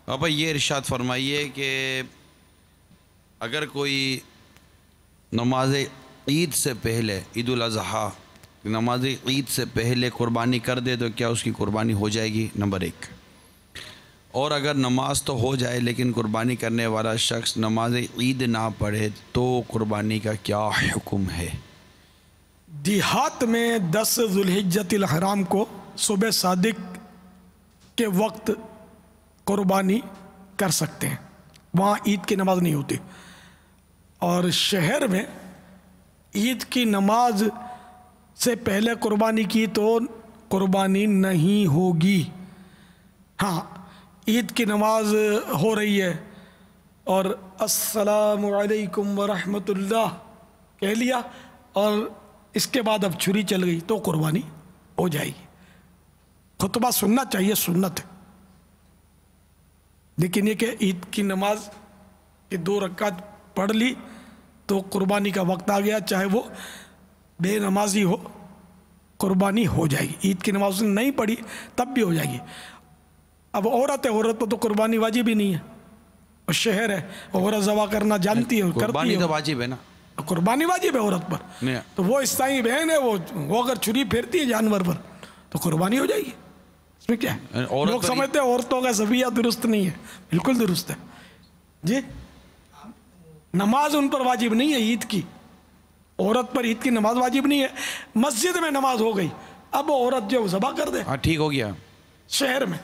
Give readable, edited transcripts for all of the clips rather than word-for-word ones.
ابا یہ ارشاد فرمائیے کہ اگر کوئی نماز عید سے پہلے، عید الاضحیٰ نماز عید سے پہلے قربانی کر دے تو کیا اس کی قربانی ہو جائے گی؟ نمبر 1۔ اور اگر نماز تو ہو جائے لیکن قربانی کرنے والا شخص نماز عید نہ پڑھے تو قربانی کا کیا حکم ہے؟ دیہات میں 10 ذوالحجۃ الحرام کو صبح صادق کے وقت قربانی کر سکتے ہیں، وہاں عید کی نماز نہیں ہوتی۔ اور شہر میں عید کی نماز سے پہلے قربانی کی تو قربانی نہیں ہوگی۔ ہاں، عید کی نماز ہو رہی ہے اور السلام علیکم ورحمۃ اللہ کہہ لیا اور اس کے بعد اب چھری چل گئی تو قربانی ہو جائے گی۔ خطبہ سننا چاہیے، سنت ہے، لیکن یہ کہ عید کی نماز کی 2 رکعت پڑھ لی تو قربانی کا وقت آ گیا، چاہے وہ بے نمازی ہو، قربانی ہو جائے گی۔ عید کی نماز نہیں پڑھی تب بھی ہو جائے گی۔ اب عورت ہے، عورت پر تو قربانی واجب ہی نہیں ہے، اور شہر ہے، عورت ذبح کرنا جانتی ہے، قربانی تو واجب ہے نا، قربانی واجب ہے عورت پر، تو وہ عیسائی بہن ہے، وہ اگر چھری پھیرتی ہے جانور پر تو قربانی ہو جائے گی۔ اس میں کیا ہے؟ لوگ سمجھتے ہیں عورتوں کا ذبیحہ درست نہیں ہے، بالکل درست ہے جی۔ نماز ان پر واجب نہیں ہے عید کی، عورت پر عید کی نماز واجب نہیں ہے۔ مسجد میں نماز ہو گئی، اب عورت جو ذبح کر دے۔ ہاں ٹھیک ہو گیا، شہر میں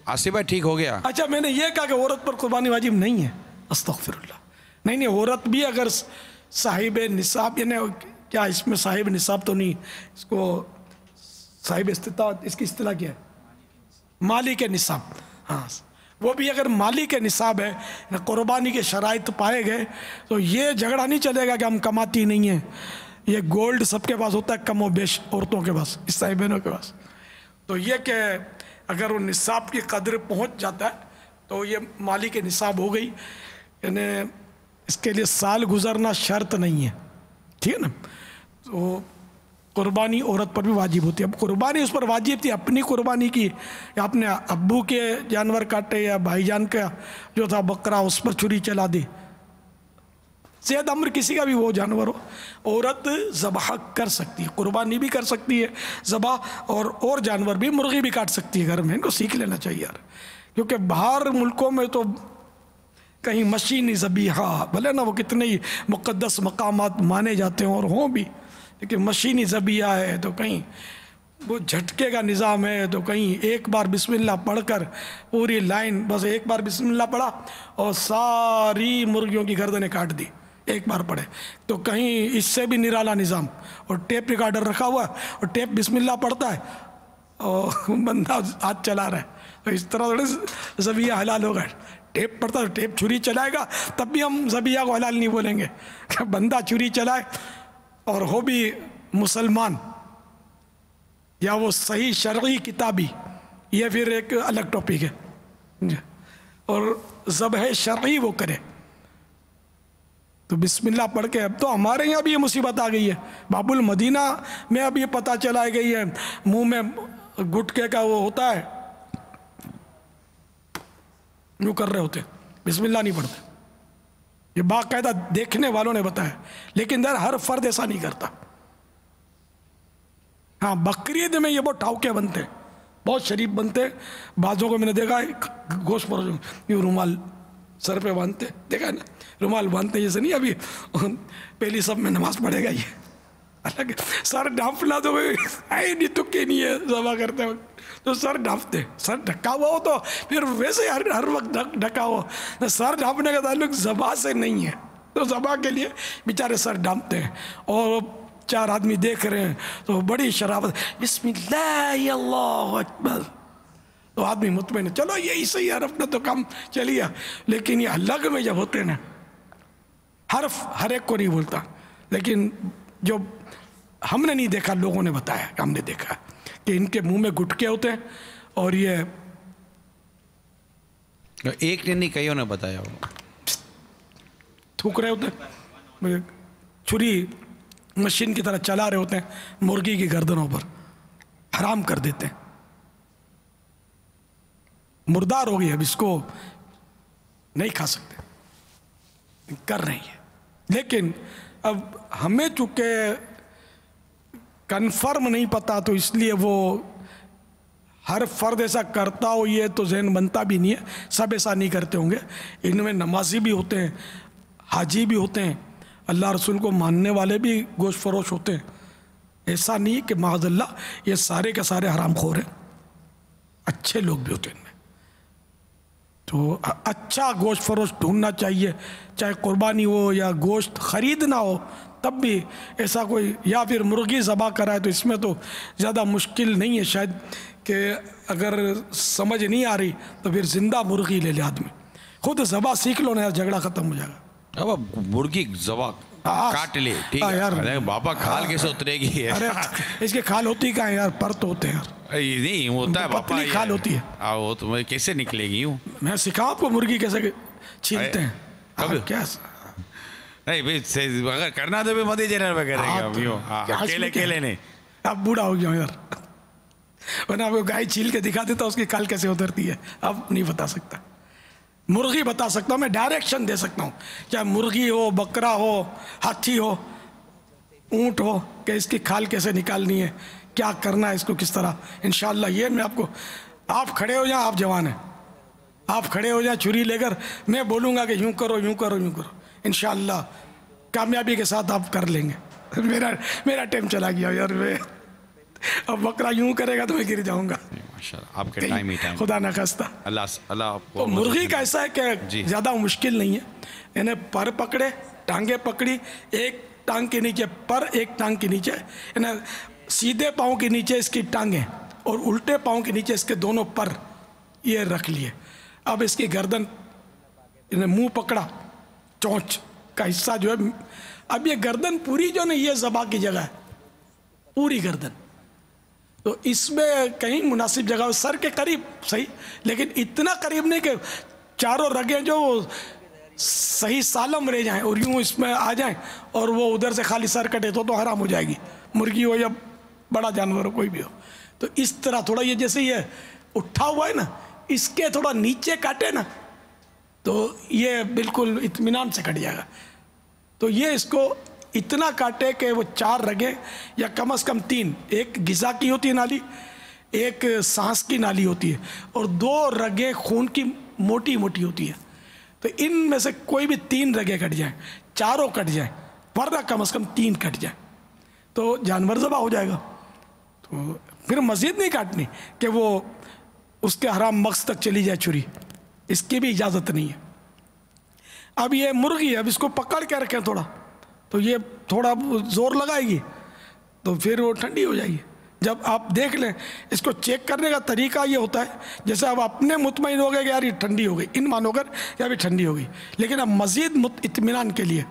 آصف بھائی ٹھیک ہو گیا۔ اچھا، میں نے یہ کہا کہ عورت پر قربانی واجب نہیں ہے، استغفر اللہ، نہیں، عورت بھی اگر صاحب نصاب، یعنی کیا اس میں صاحب نصاب تو نہیں، اس کو صاحب استطاعت، اس کی اصطلاح کیا ہے؟ مالک نصاب، ہاں، وہ بھی اگر مالک نصاب ہے، قربانی کے شرائط پائے گئے تو یہ جھگڑا نہیں چلے گا کہ ہم کماتی نہیں ہیں۔ یہ گولڈ سب کے پاس ہوتا ہے، کم و بیش عورتوں کے پاس، عیسائی بہنوں کے پاس، تو یہ کہ اگر وہ نصاب کی قدر پہنچ جاتا ہے تو یہ مالک نصاب ہو گئی، یعنی اس کے لیے سال گزرنا شرط نہیں ہے، ٹھیک ہے نا۔ تو قربانی عورت پر بھی واجب ہوتی ہے۔ اب قربانی اس پر واجب تھی اپنی قربانی کی، یا اپنے ابو کے جانور کاٹے، یا بھائی جان کا جو تھا بکرا اس پر چھری چلا دی، زید امر کسی کا بھی وہ جانور ہو، عورت ذبح کر سکتی ہے، قربانی بھی کر سکتی ہے ذبح، اور جانور بھی، مرغی بھی کاٹ سکتی ہے گھر میں۔ ان کو سیکھ لینا چاہیے یار، کیونکہ باہر ملکوں میں تو کہیں مشینی ذبیحہ، بھلے نا وہ کتنے ہی مقدس مقامات مانے جاتے ہیں اور ہوں بھی، لیکن مشینی ذبیحہ ہے، تو کہیں وہ جھٹکے کا نظام ہے، تو کہیں ایک بار بسم اللہ پڑھ کر پوری لائن، بس ایک بار بسم اللہ پڑھا اور ساری مرغیوں کی گردنیں کاٹ دی، ایک بار پڑھے، تو کہیں اس سے بھی نرالا نظام، اور ٹیپ ریکارڈر رکھا ہوا ہے اور ٹیپ بسم اللہ پڑھتا ہے اور بندہ ہاتھ چلا رہا ہے، تو اس طرح تھوڑے ذبیحہ حلال ہوگا۔ ٹیپ پڑھتا ہے، ٹیپ چھری چلائے گا تب بھی ہم ذبیحہ کو حلال نہیں بولیں گے، کہ بندہ چھری چلائے اور ہو بھی مسلمان، یا وہ صحیح شرعی کتابی، یہ پھر ایک الگ ٹاپک ہے، اور ذبح شرعی وہ کرے، تو بسم اللہ پڑھ کے۔ اب تو ہمارے یہاں بھی یہ مصیبت آ گئی ہے، باب المدینہ میں اب یہ پتہ چلا گئی ہے، منہ میں گٹکے کا وہ ہوتا ہے، یوں کر رہے ہوتے، بسم اللہ نہیں پڑھتے، یہ باقاعدہ دیکھنے والوں نے بتایا، لیکن در ہر فرد ایسا نہیں کرتا۔ ہاں، بقرعید میں یہ بہت ٹھاؤکے بنتے ہیں، بہت شریف بنتے ہیں، بعضوں کو میں نے دیکھا ہے گوشت پر یوں رومال سر پہ باندھتے، دیکھا ہے نا، رومال باندھتے، جیسے نہیں ابھی پہلی سب میں نماز پڑھے گا، یہ الگ سر ڈھانپنا تو نہیں، تکے نہیں ہے ذبح کرتے وقت، تو سر ڈھانپتے، سر ڈھکا ہوا ہو تو پھر ویسے ہر وقت ڈھکا ہوا، سر ڈھانپنے کا تعلق ذبح سے نہیں ہے، تو ذبح کے لیے بیچارے سر ڈھانپتے ہیں، اور 4 آدمی دیکھ رہے ہیں تو بڑی شرافت، بسم اللہ اللہ اکبر، تو آدمی مطمئن ہے، چلو یہی صحیح ہے، اپنا تو کام چلیا، لیکن یہ الگ میں جب ہوتے ہیں نا، حرف ہر ایک کو نہیں بولتا، لیکن جو ہم نے نہیں دیکھا، لوگوں نے بتایا کہ ہم نے دیکھا کہ ان کے منہ میں گٹکے ہوتے ہیں، اور یہ ایک نے نہیں، کئیوں نے بتایا، تھوک رہے ہوتے ہیں، چھری مشین کی طرح چلا رہے ہوتے ہیں مرغی کی گردنوں پر، حرام کر دیتے ہیں۔ مردار ہو گئی، اب اس کو نہیں کھا سکتے، کر رہی ہے. لیکن اب ہمیں چونکہ کنفرم نہیں پتا تو اس لیے وہ ہر فرد ایسا کرتا ہو یہ تو ذہن بنتا بھی نہیں ہے. سب ایسا نہیں کرتے ہوں گے. ان میں نمازی بھی ہوتے ہیں، حاجی بھی ہوتے ہیں، اللہ رسول کو ماننے والے بھی گوشت فروش ہوتے ہیں. ایسا نہیں کہ معاذ اللہ یہ سارے کے سارے حرام خور ہیں، اچھے لوگ بھی ہوتے ہیں ان میں. تو اچھا گوشت فروش ڈھونڈنا چاہیے، چاہے قربانی ہو یا گوشت خریدنا ہو تب بھی ایسا کوئی، یا پھر مرغی ذبح کرائے تو اس میں تو زیادہ مشکل نہیں ہے شاید، کہ اگر سمجھ نہیں آ رہی تو پھر زندہ مرغی لے لے آدمی، خود ذبح سیکھ لو نا یار، جھگڑا ختم ہو جائے گا. اب مرغی ذبح کاٹ لے ٹھیک ہے بابا، کھال کیسے اترے گی؟ ارے اس کے کھال ہوتی کہاں ہے یار، پر تو ہوتے ہیں یار. نہیں ہوتا ہے باپا، پتلی کھال ہوتی ہے. وہ تو کیسے نکلے گی؟ یوں میں سکھاؤں آپ کو مرغی کیسے چھیلتے ہیں. کیا نہیں بھائی، اگر کرنا تو بھی مودی چینل پہ کریں گے، اکیلے اکیلے نہیں. اب بوڑھا ہو گیا ہوں یار، ورنہ آپ کو گائے چھیل کے دکھا دیتا اس کی کھال کیسے اترتی ہے. اب نہیں بتا سکتا. مرغی بتا سکتا ہوں میں، ڈائریکشن دے سکتا ہوں، چاہے مرغی ہو، بکرا ہو، ہاتھی ہو، اونٹ ہو، کہ اس کی کھال کیسے نکالنی ہے، کیا کرنا ہے اس کو کس طرح. انشاءاللہ یہ میں آپ کو، آپ کھڑے ہو جائیں، آپ جوان ہیں، آپ کھڑے ہو جائیں چھری لے کر، میں بولوں گا کہ یوں کرو یوں کرو یوں کرو، انشاءاللہ کامیابی کے ساتھ آپ کر لیں گے. میرا ٹائم چلا گیا یار، میں اب بکرا یوں کرے گا تو میں گر جاؤں گا. آپ کے ٹائم ہی ٹائم، خدا نخواستہ. اللہ آپ کو. تو مرغی کا ایسا ہے کہ زیادہ مشکل نہیں ہے، یعنی پر پکڑے، ٹانگیں پکڑی، ایک ٹانگ کے نیچے پر، ایک ٹانگ کے نیچے، یعنی سیدھے پاؤں کے نیچے اس کی ٹانگیں اور الٹے پاؤں کے نیچے اس کے دونوں پر یہ رکھ لیے. اب اس کی گردن، یعنی منہ پکڑا، چونچ کا حصہ جو ہے، اب یہ گردن پوری جو نا یہ ذبح کی جگہ ہے، پوری گردن. تو اس میں کہیں مناسب جگہ، سر کے قریب صحیح، لیکن اتنا قریب نہیں کہ چاروں رگیں جو صحیح سالم رہ جائیں اور یوں اس میں آ جائیں اور وہ ادھر سے خالی سر کٹے تو حرام ہو جائے گی، مرغی ہو یا بڑا جانور ہو کوئی بھی ہو. تو اس طرح تھوڑا یہ جیسے یہ اٹھا ہوا ہے نا، اس کے تھوڑا نیچے کاٹے نا تو یہ بالکل اطمینان سے کٹ جائے گا. تو یہ اس کو اتنا کاٹے کہ وہ 4 رگیں یا کم از کم 3، ایک غذا کی ہوتی ہے نالی، ایک سانس کی نالی ہوتی ہے، اور 2 رگیں خون کی موٹی موٹی ہوتی ہے. تو ان میں سے کوئی بھی 3 رگیں کٹ جائیں، 4 کٹ جائیں، ورنہ کم از کم 3 کٹ جائیں تو جانور ذبح ہو جائے گا. تو پھر مزید نہیں کاٹنی کہ وہ اس کے حرام مقصد تک چلی جائے چھری، اس کی بھی اجازت نہیں ہے. اب یہ مرغی ہے، اب اس کو پکڑ کے رکھیں تھوڑا، تو یہ تھوڑا زور لگائے گی تو پھر وہ ٹھنڈی ہو جائے گی. جب آپ دیکھ لیں، اس کو چیک کرنے کا طریقہ یہ ہوتا ہے، جیسے اب اپنے مطمئن ہو گئے کہ یار یہ ٹھنڈی ہو گئی، ان مانو کر یا بھی ٹھنڈی ہو گئی، لیکن اب مزید اطمینان کے لیے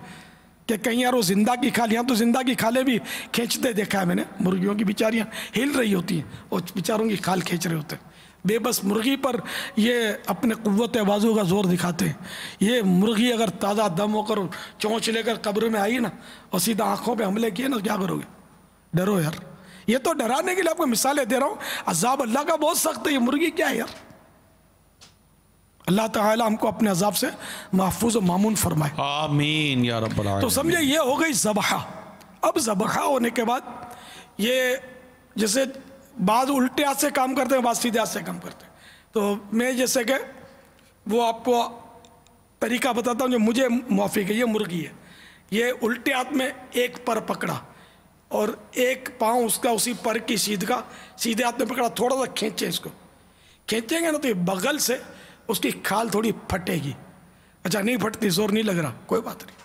کہ کہیں یار وہ زندہ کی کھال، یہاں تو زندہ کی کھالیں بھی کھینچتے دیکھا ہے میں نے، مرغیوں کی بیچاریاں ہل رہی ہوتی ہیں اور بیچاروں کی کھال کھینچ رہے ہوتے ہیں. بے بس مرغی پر یہ اپنے قوت بازو کا زور دکھاتے ہیں. یہ مرغی اگر تازہ دم ہو کر چونچ لے کر قبر میں آئی نا اور سیدھا آنکھوں پہ حملے کیے نا، کیا کرو گے؟ ڈرو یار. یہ تو ڈرانے کے لیے آپ کو مثالیں دے رہا ہوں، عذاب اللہ کا بہت سخت ہے. یہ مرغی کیا ہے یار؟ اللہ تعالی ہم کو اپنے عذاب سے محفوظ و مامون فرمائے، آمین یا رب العالمین. تو سمجھے یہ ہو گئی ذبح. اب ذبح ہونے کے بعد یہ جیسے بعض الٹے ہاتھ سے کام کرتے ہیں، بعض سیدھے ہاتھ سے کام کرتے ہیں. تو میں جیسے کہ وہ آپ کو طریقہ بتاتا ہوں جو مجھے موافق ہے. یہ مرغی ہے، یہ الٹے ہاتھ میں ایک پر پکڑا اور ایک پاؤں اس کا اسی پر کی سیدھے ہاتھ میں پکڑا، تھوڑا سا کھینچے، اس کو کھینچیں گے نا تو یہ بغل سے اس کی کھال تھوڑی پھٹے گی. اچھا نہیں پھٹتی، زور نہیں لگ رہا، کوئی بات نہیں.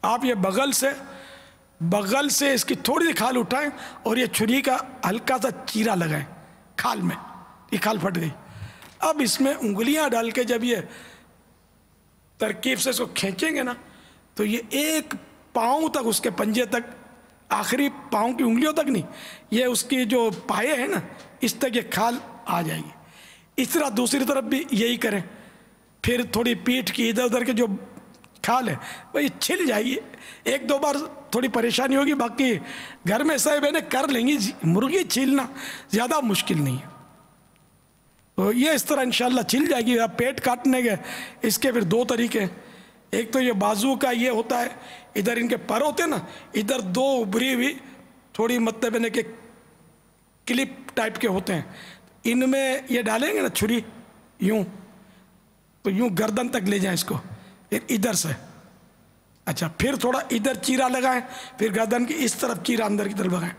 آپ یہ بغل سے اس کی تھوڑی سی کھال اٹھائیں اور یہ چھری کا ہلکا سا چیرا لگائیں کھال میں، یہ کھال پھٹ گئی. اب اس میں انگلیاں ڈال کے جب یہ ترکیب سے اس کو کھینچیں گے نا تو یہ ایک پاؤں تک، اس کے پنجے تک، آخری پاؤں کی انگلیوں تک نہیں، یہ اس کی جو پائے ہیں نا اس تک یہ کھال آ جائے گی. اس طرح دوسری طرف بھی یہی کریں. پھر تھوڑی پیٹھ کی ادھر ادھر کے جو کھال ہے وہ یہ چھل جائے گی. 1-2 بار تھوڑی پریشانی ہوگی، باقی گھر میں صاحب نے کر لیں گی. مرغی چھیلنا زیادہ مشکل نہیں ہے. تو یہ اس طرح انشاءاللہ چھل جائے گی. اب پیٹ کاٹنے کے اس کے پھر دو طریقے ہیں. ایک تو یہ بازو کا یہ ہوتا ہے, ادھر ان کے پر ہوتے ہیں نا, ادھر دو ابری ہوئی تھوڑی مطلب ہے کہ کلپ ٹائپ کے ہوتے ہیں, ان میں یہ ڈالیں گے نا چھری یوں, تو یوں گردن تک لے جائیں اس کو, پھر ادھر سے اچھا پھر تھوڑا ادھر چیرا لگائیں, پھر گردن کی اس طرف چیرا اندر کی طرف لگائیں.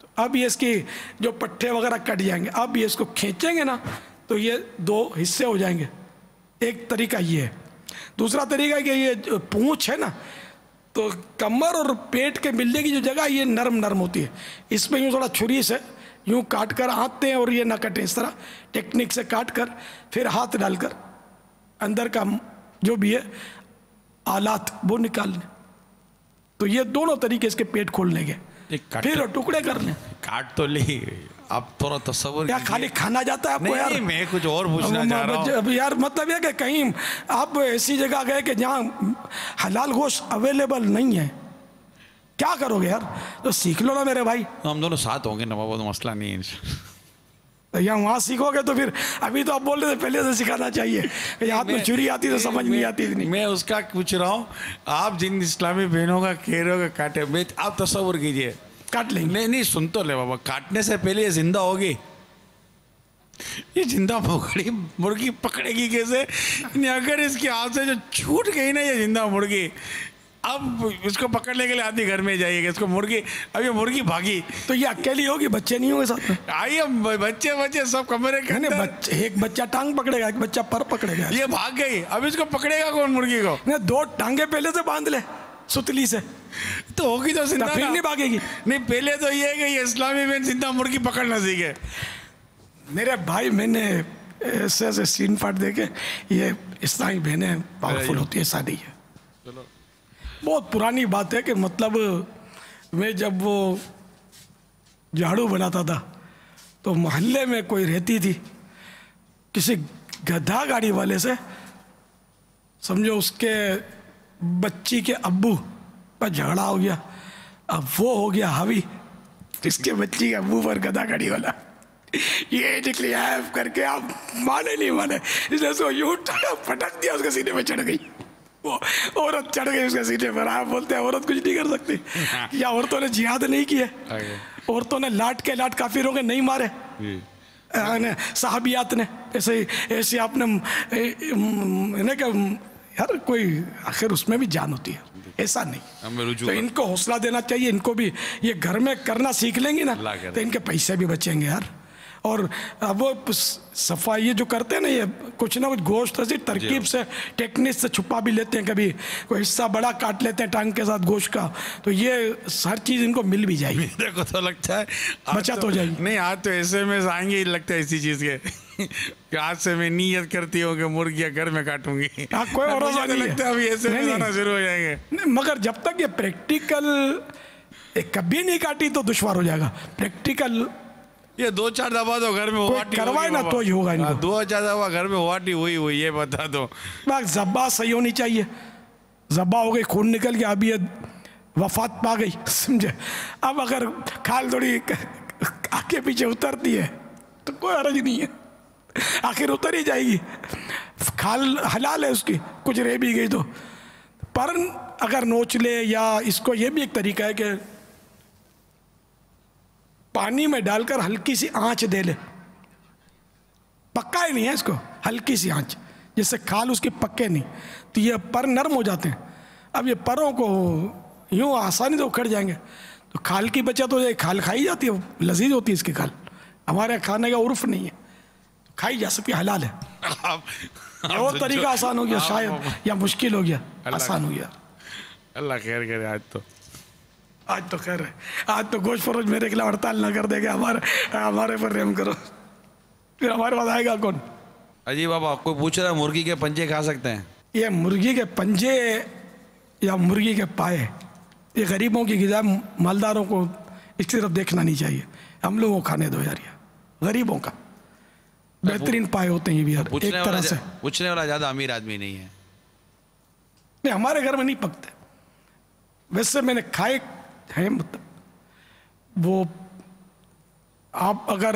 تو اب یہ اس کی جو پٹھے وغیرہ کٹ جائیں گے. اب یہ اس کو کھینچیں گے نا تو یہ دو حصے ہو جائیں گے. ایک طریقہ یہ ہے. دوسرا طریقہ کہ یہ پونچھ ہے نا, تو کمر اور پیٹ کے ملنے کی جو جگہ یہ نرم نرم ہوتی ہے, اس میں یوں تھوڑا چھری سے یوں کاٹ کر آتے ہیں, اور یہ نہ کٹیں, اس طرح ٹیکنیک سے کاٹ کر پھر ہاتھ ڈال کر اندر کا جو بھی ہے آلات وہ نکال لیں. تو یہ دونوں طریقے اس کے پیٹ کھولنے کے, پھر ٹکڑے کر لیں. کاٹ تو لی, اب تھوڑا تصور کیا خالی کھانا جاتا ہے آپ کو یار؟ نہیں, میں کچھ اور پوچھنا چاہ رہا ہوں یار. مطلب یہ کہ کہیں آپ ایسی جگہ گئے کہ جہاں حلال گوشت اویلیبل نہیں ہے, کیا کرو گے یار؟ تو سیکھ لو نا میرے بھائی. ہم دونوں ساتھ ہوں گے نواب, مسئلہ نہیں ہے. یا وہاں سیکھو گے تو پھر ابھی تو آپ بول رہے تھے پہلے سے سکھانا چاہیے. ہاتھ میں چھری آتی تو سمجھ نہیں آتی اتنی. میں اس کا پوچھ رہا ہوں, آپ جن اسلامی بہنوں کا کہہ رہے ہو کہ کاٹے, آپ تصور کیجئے کاٹ لیں گے. نہیں سن تو لے بابا, کاٹنے سے پہلے یہ زندہ ہوگی, یہ زندہ مرغی پکڑے گی کیسے؟ اگر اس کے ہاتھ سے جو چھوٹ گئی نا یہ زندہ مرغی, اب اس کو پکڑنے کے لیے آدمی گھر میں جائیے گا, اس کو مرغی, اب یہ مرغی بھاگی تو یہ اکیلی ہوگی, بچے نہیں ہوں گے ساتھ میں؟ آئیے بچے سب کمرے کے, ایک بچہ ٹانگ پکڑے گا, ایک بچہ پر پکڑے گا. یہ بھاگ گئی, اب اس کو پکڑے گا کون مرغی کو؟ دو ٹانگیں پہلے سے باندھ لے ستلی سے, تو ہوگی تو زندہ, پھر نہیں بھاگے گی. نہیں پہلے تو یہ ہے کہ یہ اسلامی بہن زندہ مرغی پکڑنا سیکھے. میرے بھائی میں نے ایسے سین پاٹ دیکھے, یہ اسلامی بہنیں پاورفل ہوتی ہے, ایسا نہیں ہے. بہت پرانی بات ہے کہ مطلب میں جب وہ جھاڑو بناتا تھا تو محلے میں کوئی رہتی تھی, کسی گدھا گاڑی والے سے سمجھو اس کے بچی کے ابو پر جھگڑا ہو گیا. اب وہ ہو گیا حاوی, اس کے بچی کے ابو پر گدھا گاڑی والا, یہ نکلی ایپ کر کے آپ مانے نہیں مانے, اس نے اس کو یوں پٹک دیا, اس کے سینے میں چڑھ گئی. وہ عورت چڑھ گئی اس کے سینے پر. آپ بولتے ہیں عورت کچھ نہیں کر سکتی, یا عورتوں نے جہاد نہیں کیے, عورتوں نے لاٹ کے لاٹ کافروں کے نہیں مارے, صحابیات نے ایسے آپ نے کہ ہر کوئی آخر اس میں بھی جان ہوتی ہے, ایسا نہیں. تو ان کو حوصلہ دینا چاہیے, ان کو بھی یہ گھر میں کرنا سیکھ لیں گے نا تو ان کے پیسے بھی بچیں گے یار. اور وہ صفائی یہ جو کرتے ہیں نا, یہ کچھ نہ کچھ گوشت ایسی ترکیب سے ٹیکنیک سے چھپا بھی لیتے ہیں, کبھی کوئی حصہ بڑا کاٹ لیتے ہیں ٹانگ کے ساتھ گوشت کا, تو یہ ہر چیز ان کو مل بھی جائے گی. میرے کو تو لگتا ہے بچت ہو جائے گی. نہیں آج تو ایسے میں آئیں گے, لگتا ہے اسی چیز کے کہ آج سے میں نیت کرتی ہوں کہ مرغیاں گھر میں کاٹوں گی. کوئی بھروسہ نہیں لگتا ہے ابھی ایسے میں آنا شروع ہو جائیں گے. مگر جب تک یہ پریکٹیکل کبھی نہیں کاٹی تو دشوار ہو جائے گا. پریکٹیکل یہ 2-4 دفعہ تو گھر میں ہواٹی کروائے نا تو ہی ہوگا. 2-4 دفعہ گھر میں ہواٹی ہوئی یہ بتا دو. ذبح صحیح ہونی چاہیے. ذبح ہو گئی, خون نکل گیا, اب یہ وفات پا گئی, سمجھے. اب اگر کھال تھوڑی آگے پیچھے اترتی ہے تو کوئی حرج نہیں ہے, آخر اتر ہی جائے گی. کھال حلال ہے اس کی, کچھ رہ بھی گئی تو. پر اگر نوچ لے, یا اس کو یہ بھی ایک طریقہ ہے کہ پانی میں ڈال کر ہلکی سی آنچ دے لے, پکا ہی نہیں ہے اس کو, ہلکی سی آنچ, جس سے کھال اس کی پکے نہیں, تو یہ پر نرم ہو جاتے ہیں. اب یہ پروں کو یوں آسانی سے اکھڑ جائیں گے تو کھال کی بچت ہو جائے. کھال کھائی جاتی ہے, لذیذ ہوتی ہے اس کی کھال, ہمارے کھانے کا عرف نہیں ہے, کھائی جا سکتی, حلال ہے. اور طریقہ آسان ہو گیا شاید, یا مشکل ہو گیا, آسان ہو گیا. اللہ خیر کرے. آج تو خیر ہے, آج تو گوشت فروش میرے خلاف ہڑتال نہ کر دے گا, ہمارے پر رحم کرو, پھر ہمارے پاس آئے گا کون؟ عجیب بابا, کوئی پوچھ رہا ہے مرغی کے پنجے کھا سکتے ہیں؟ یہ مرغی کے پنجے یا مرغی کے پائے یہ غریبوں کی غذا, مالداروں کو اس کی طرف دیکھنا نہیں چاہیے. ہم لوگوں کو کھانے دو یار, یہ غریبوں کا بہترین پائے ہوتے ہیں یہ بھی یار. ایک طرح سے پوچھنے والا زیادہ امیر آدمی نہیں ہے. نہیں, ہمارے گھر میں نہیں پکتے. ویسے میں نے کھائے ہیں, مطلب وہ آپ اگر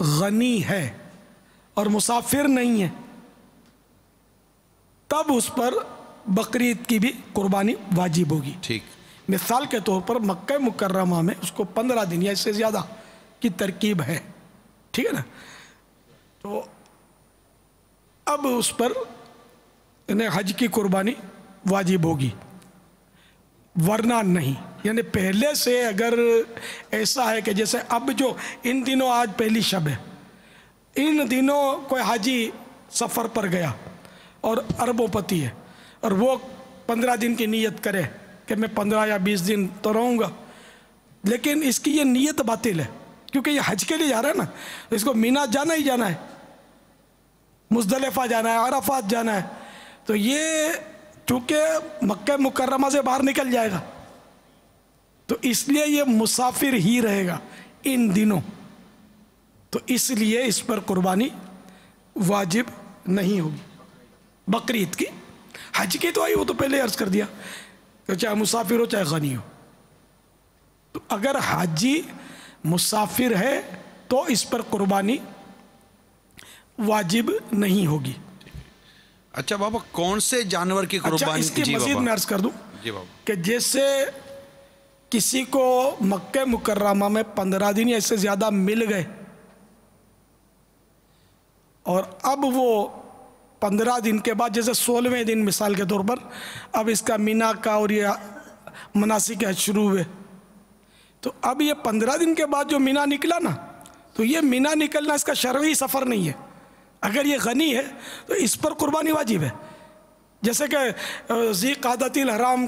غنی ہے اور مسافر نہیں ہے تب اس پر بقرعید کی بھی قربانی واجب ہوگی. ٹھیک. مثال کے طور پر مکہ مکرمہ میں اس کو 15 دن یا اس سے زیادہ کی ترکیب ہے, ٹھیک ہے نا, تو اب اس پر حج کی قربانی واجب ہوگی, ورنہ نہیں. یعنی پہلے سے اگر ایسا ہے کہ جیسے اب جو ان دنوں آج پہلی شب ہے, ان دنوں کوئی حاجی سفر پر گیا اور اربوں پتی ہے اور وہ 15 دن کی نیت کرے کہ میں 15 یا 20 دن تو رہوں گا, لیکن اس کی یہ نیت باطل ہے کیونکہ یہ حج کے لیے جا رہا ہے نا, اس کو مینا جانا ہی جانا ہے, مزدلفہ جانا ہے, عرفات جانا ہے, تو یہ چونکہ مکہ مکرمہ سے باہر نکل جائے گا تو اس لیے یہ مسافر ہی رہے گا ان دنوں, تو اس لیے اس پر قربانی واجب نہیں ہوگی. بقرعید کی, حج کی تو آئی وہ تو پہلے عرض کر دیا کہ چاہے مسافر ہو چاہے غنی ہو. تو اگر حاجی مسافر ہے تو اس پر قربانی واجب نہیں ہوگی. اچھا بابا, کون سے جانور کی قربانی؟ اچھا, اس کی مزید میں عرض کر دوں جی بابا, کہ جیسے کسی کو مکہ مکرمہ میں 15 دن یا اس سے زیادہ مل گئے اور اب وہ 15 دن کے بعد جیسے 16ویں دن مثال کے طور پر اب اس کا مینا کا اور یہ مناسک حج شروع ہوئے, تو اب یہ 15 دن کے بعد جو مینا نکلا نا, تو یہ مینا نکلنا اس کا شرعی سفر نہیں ہے. اگر یہ غنی ہے تو اس پر قربانی واجب ہے. جیسے کہ ذی قعدۃ الحرام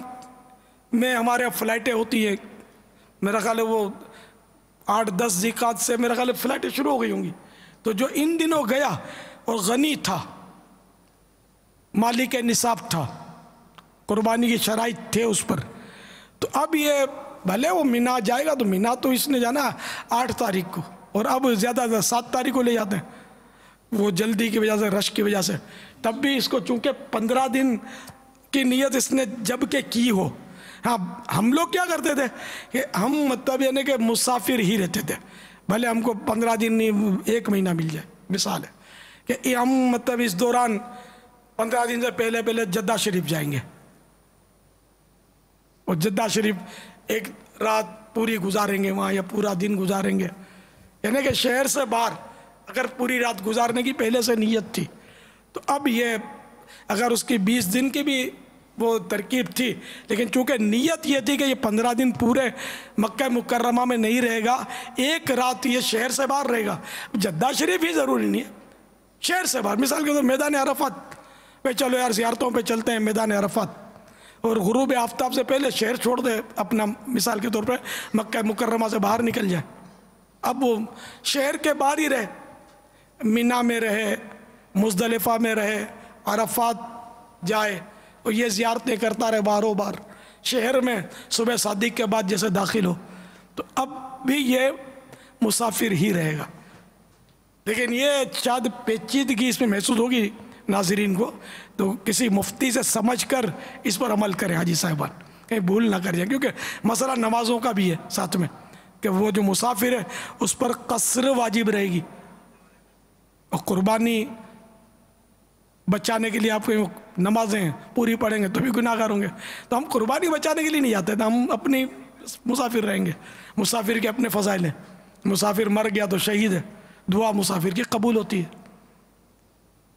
میں ہمارے اب فلائٹیں ہوتی ہیں, میرا خیال ہے وہ 8-10 ذی قعدہ سے میرا خیال ہے فلائٹیں شروع ہو گئی ہوں گی, تو جو ان دنوں گیا اور غنی تھا, مالک نصاب تھا, قربانی کی شرائط تھے اس پر, تو اب یہ بھلے وہ مینا جائے گا تو مینا تو اس نے جانا 8 تاریخ کو اور اب زیادہ 7 تاریخ کو لے جاتے ہیں, وہ جلدی کی وجہ سے, رش کی وجہ سے, تب بھی اس کو چونکہ 15 دن کی نیت اس نے جب کہ کی ہو. ہاں, ہم لوگ کیا کرتے تھے کہ ہم مطلب یعنی کہ مسافر ہی رہتے تھے, بھلے ہم کو 15 دن نہیں 1 مہینہ مل جائے. مثال ہے کہ ہم مطلب اس دوران 15 دن سے پہلے جدہ شریف جائیں گے اور جدہ شریف ایک رات پوری گزاریں گے وہاں یا پورا دن گزاریں گے, یعنی کہ شہر سے باہر اگر پوری رات گزارنے کی پہلے سے نیت تھی, تو اب یہ اگر اس کی 20 دن کی بھی وہ ترکیب تھی, لیکن چونکہ نیت یہ تھی کہ یہ 15 دن پورے مکہ مکرمہ میں نہیں رہے گا, ایک رات یہ شہر سے باہر رہے گا. جدہ شریف ہی ضروری نہیں ہے, شہر سے باہر مثال کے طور میدان عرفات پہ چلو یار زیارتوں پہ چلتے ہیں میدان عرفات, اور غروب آفتاب سے پہلے شہر چھوڑ دے اپنا, مثال کے طور پہ مکہ مکرمہ سے باہر نکل جائے, اب وہ شہر کے باہر ہی رہے, مینا میں رہے, مزدلفہ میں رہے, عرفات جائے اور یہ زیارتیں کرتا رہے باروں بار شہر میں, صبح صادق کے بعد جیسے داخل ہو, تو اب بھی یہ مسافر ہی رہے گا. لیکن یہ شاید پیچیدگی اس میں محسوس ہوگی ناظرین کو, تو کسی مفتی سے سمجھ کر اس پر عمل کریں حاجی صاحبان, کہیں بھول نہ کر جائیں, کیونکہ مسئلہ نمازوں کا بھی ہے ساتھ میں کہ وہ جو مسافر ہے اس پر قصر واجب رہے گی, اور قربانی بچانے کے لیے آپ کو نمازیں پوری پڑھیں گے تو بھی گناہ گار ہوں گے. تو ہم قربانی بچانے کے لیے نہیں جاتے تھے, ہم اپنی مسافر رہیں گے. مسافر کے اپنے فضائل ہیں, مسافر مر گیا تو شہید ہے, دعا مسافر کی قبول ہوتی ہے.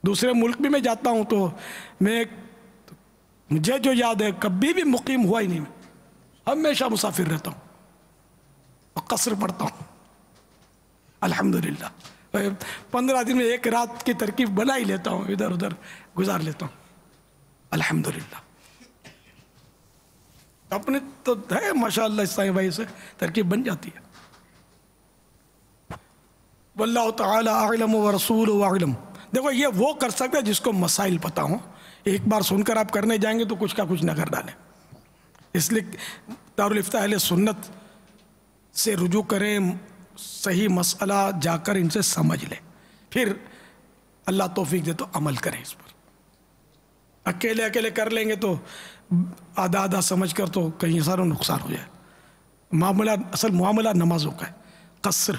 دوسرے ملک بھی میں جاتا ہوں تو مجھے جو یاد ہے کبھی بھی مقیم ہوا ہی نہیں, میں ہمیشہ مسافر رہتا ہوں اور قصر پڑھتا ہوں الحمدللہ. 15 دن میں 1 رات کی ترکیب بنا ہی لیتا ہوں, ادھر ادھر گزار لیتا ہوں الحمدللہ. اپنے تو ہے ماشاءاللہ اسلامی بھائی سے ترکیب بن جاتی ہے. واللہ تعالی اعلم ورسولہ اعلم. دیکھو یہ وہ کر سکتا ہے جس کو مسائل پتہ ہوں, ایک بار سن کر آپ کرنے جائیں گے تو کچھ کا کچھ نہ کر ڈالیں. اس لیے دارالافتاء اہل سنت سے رجوع کریں, صحیح مسئلہ جا کر ان سے سمجھ لیں, پھر اللہ توفیق دے تو عمل کریں اس پر. اکیلے کر لیں گے تو آدھا آدھا سمجھ کر تو کہیں سارا نقصان ہو جائے. معاملہ اصل معاملہ نمازوں کا ہے, قصر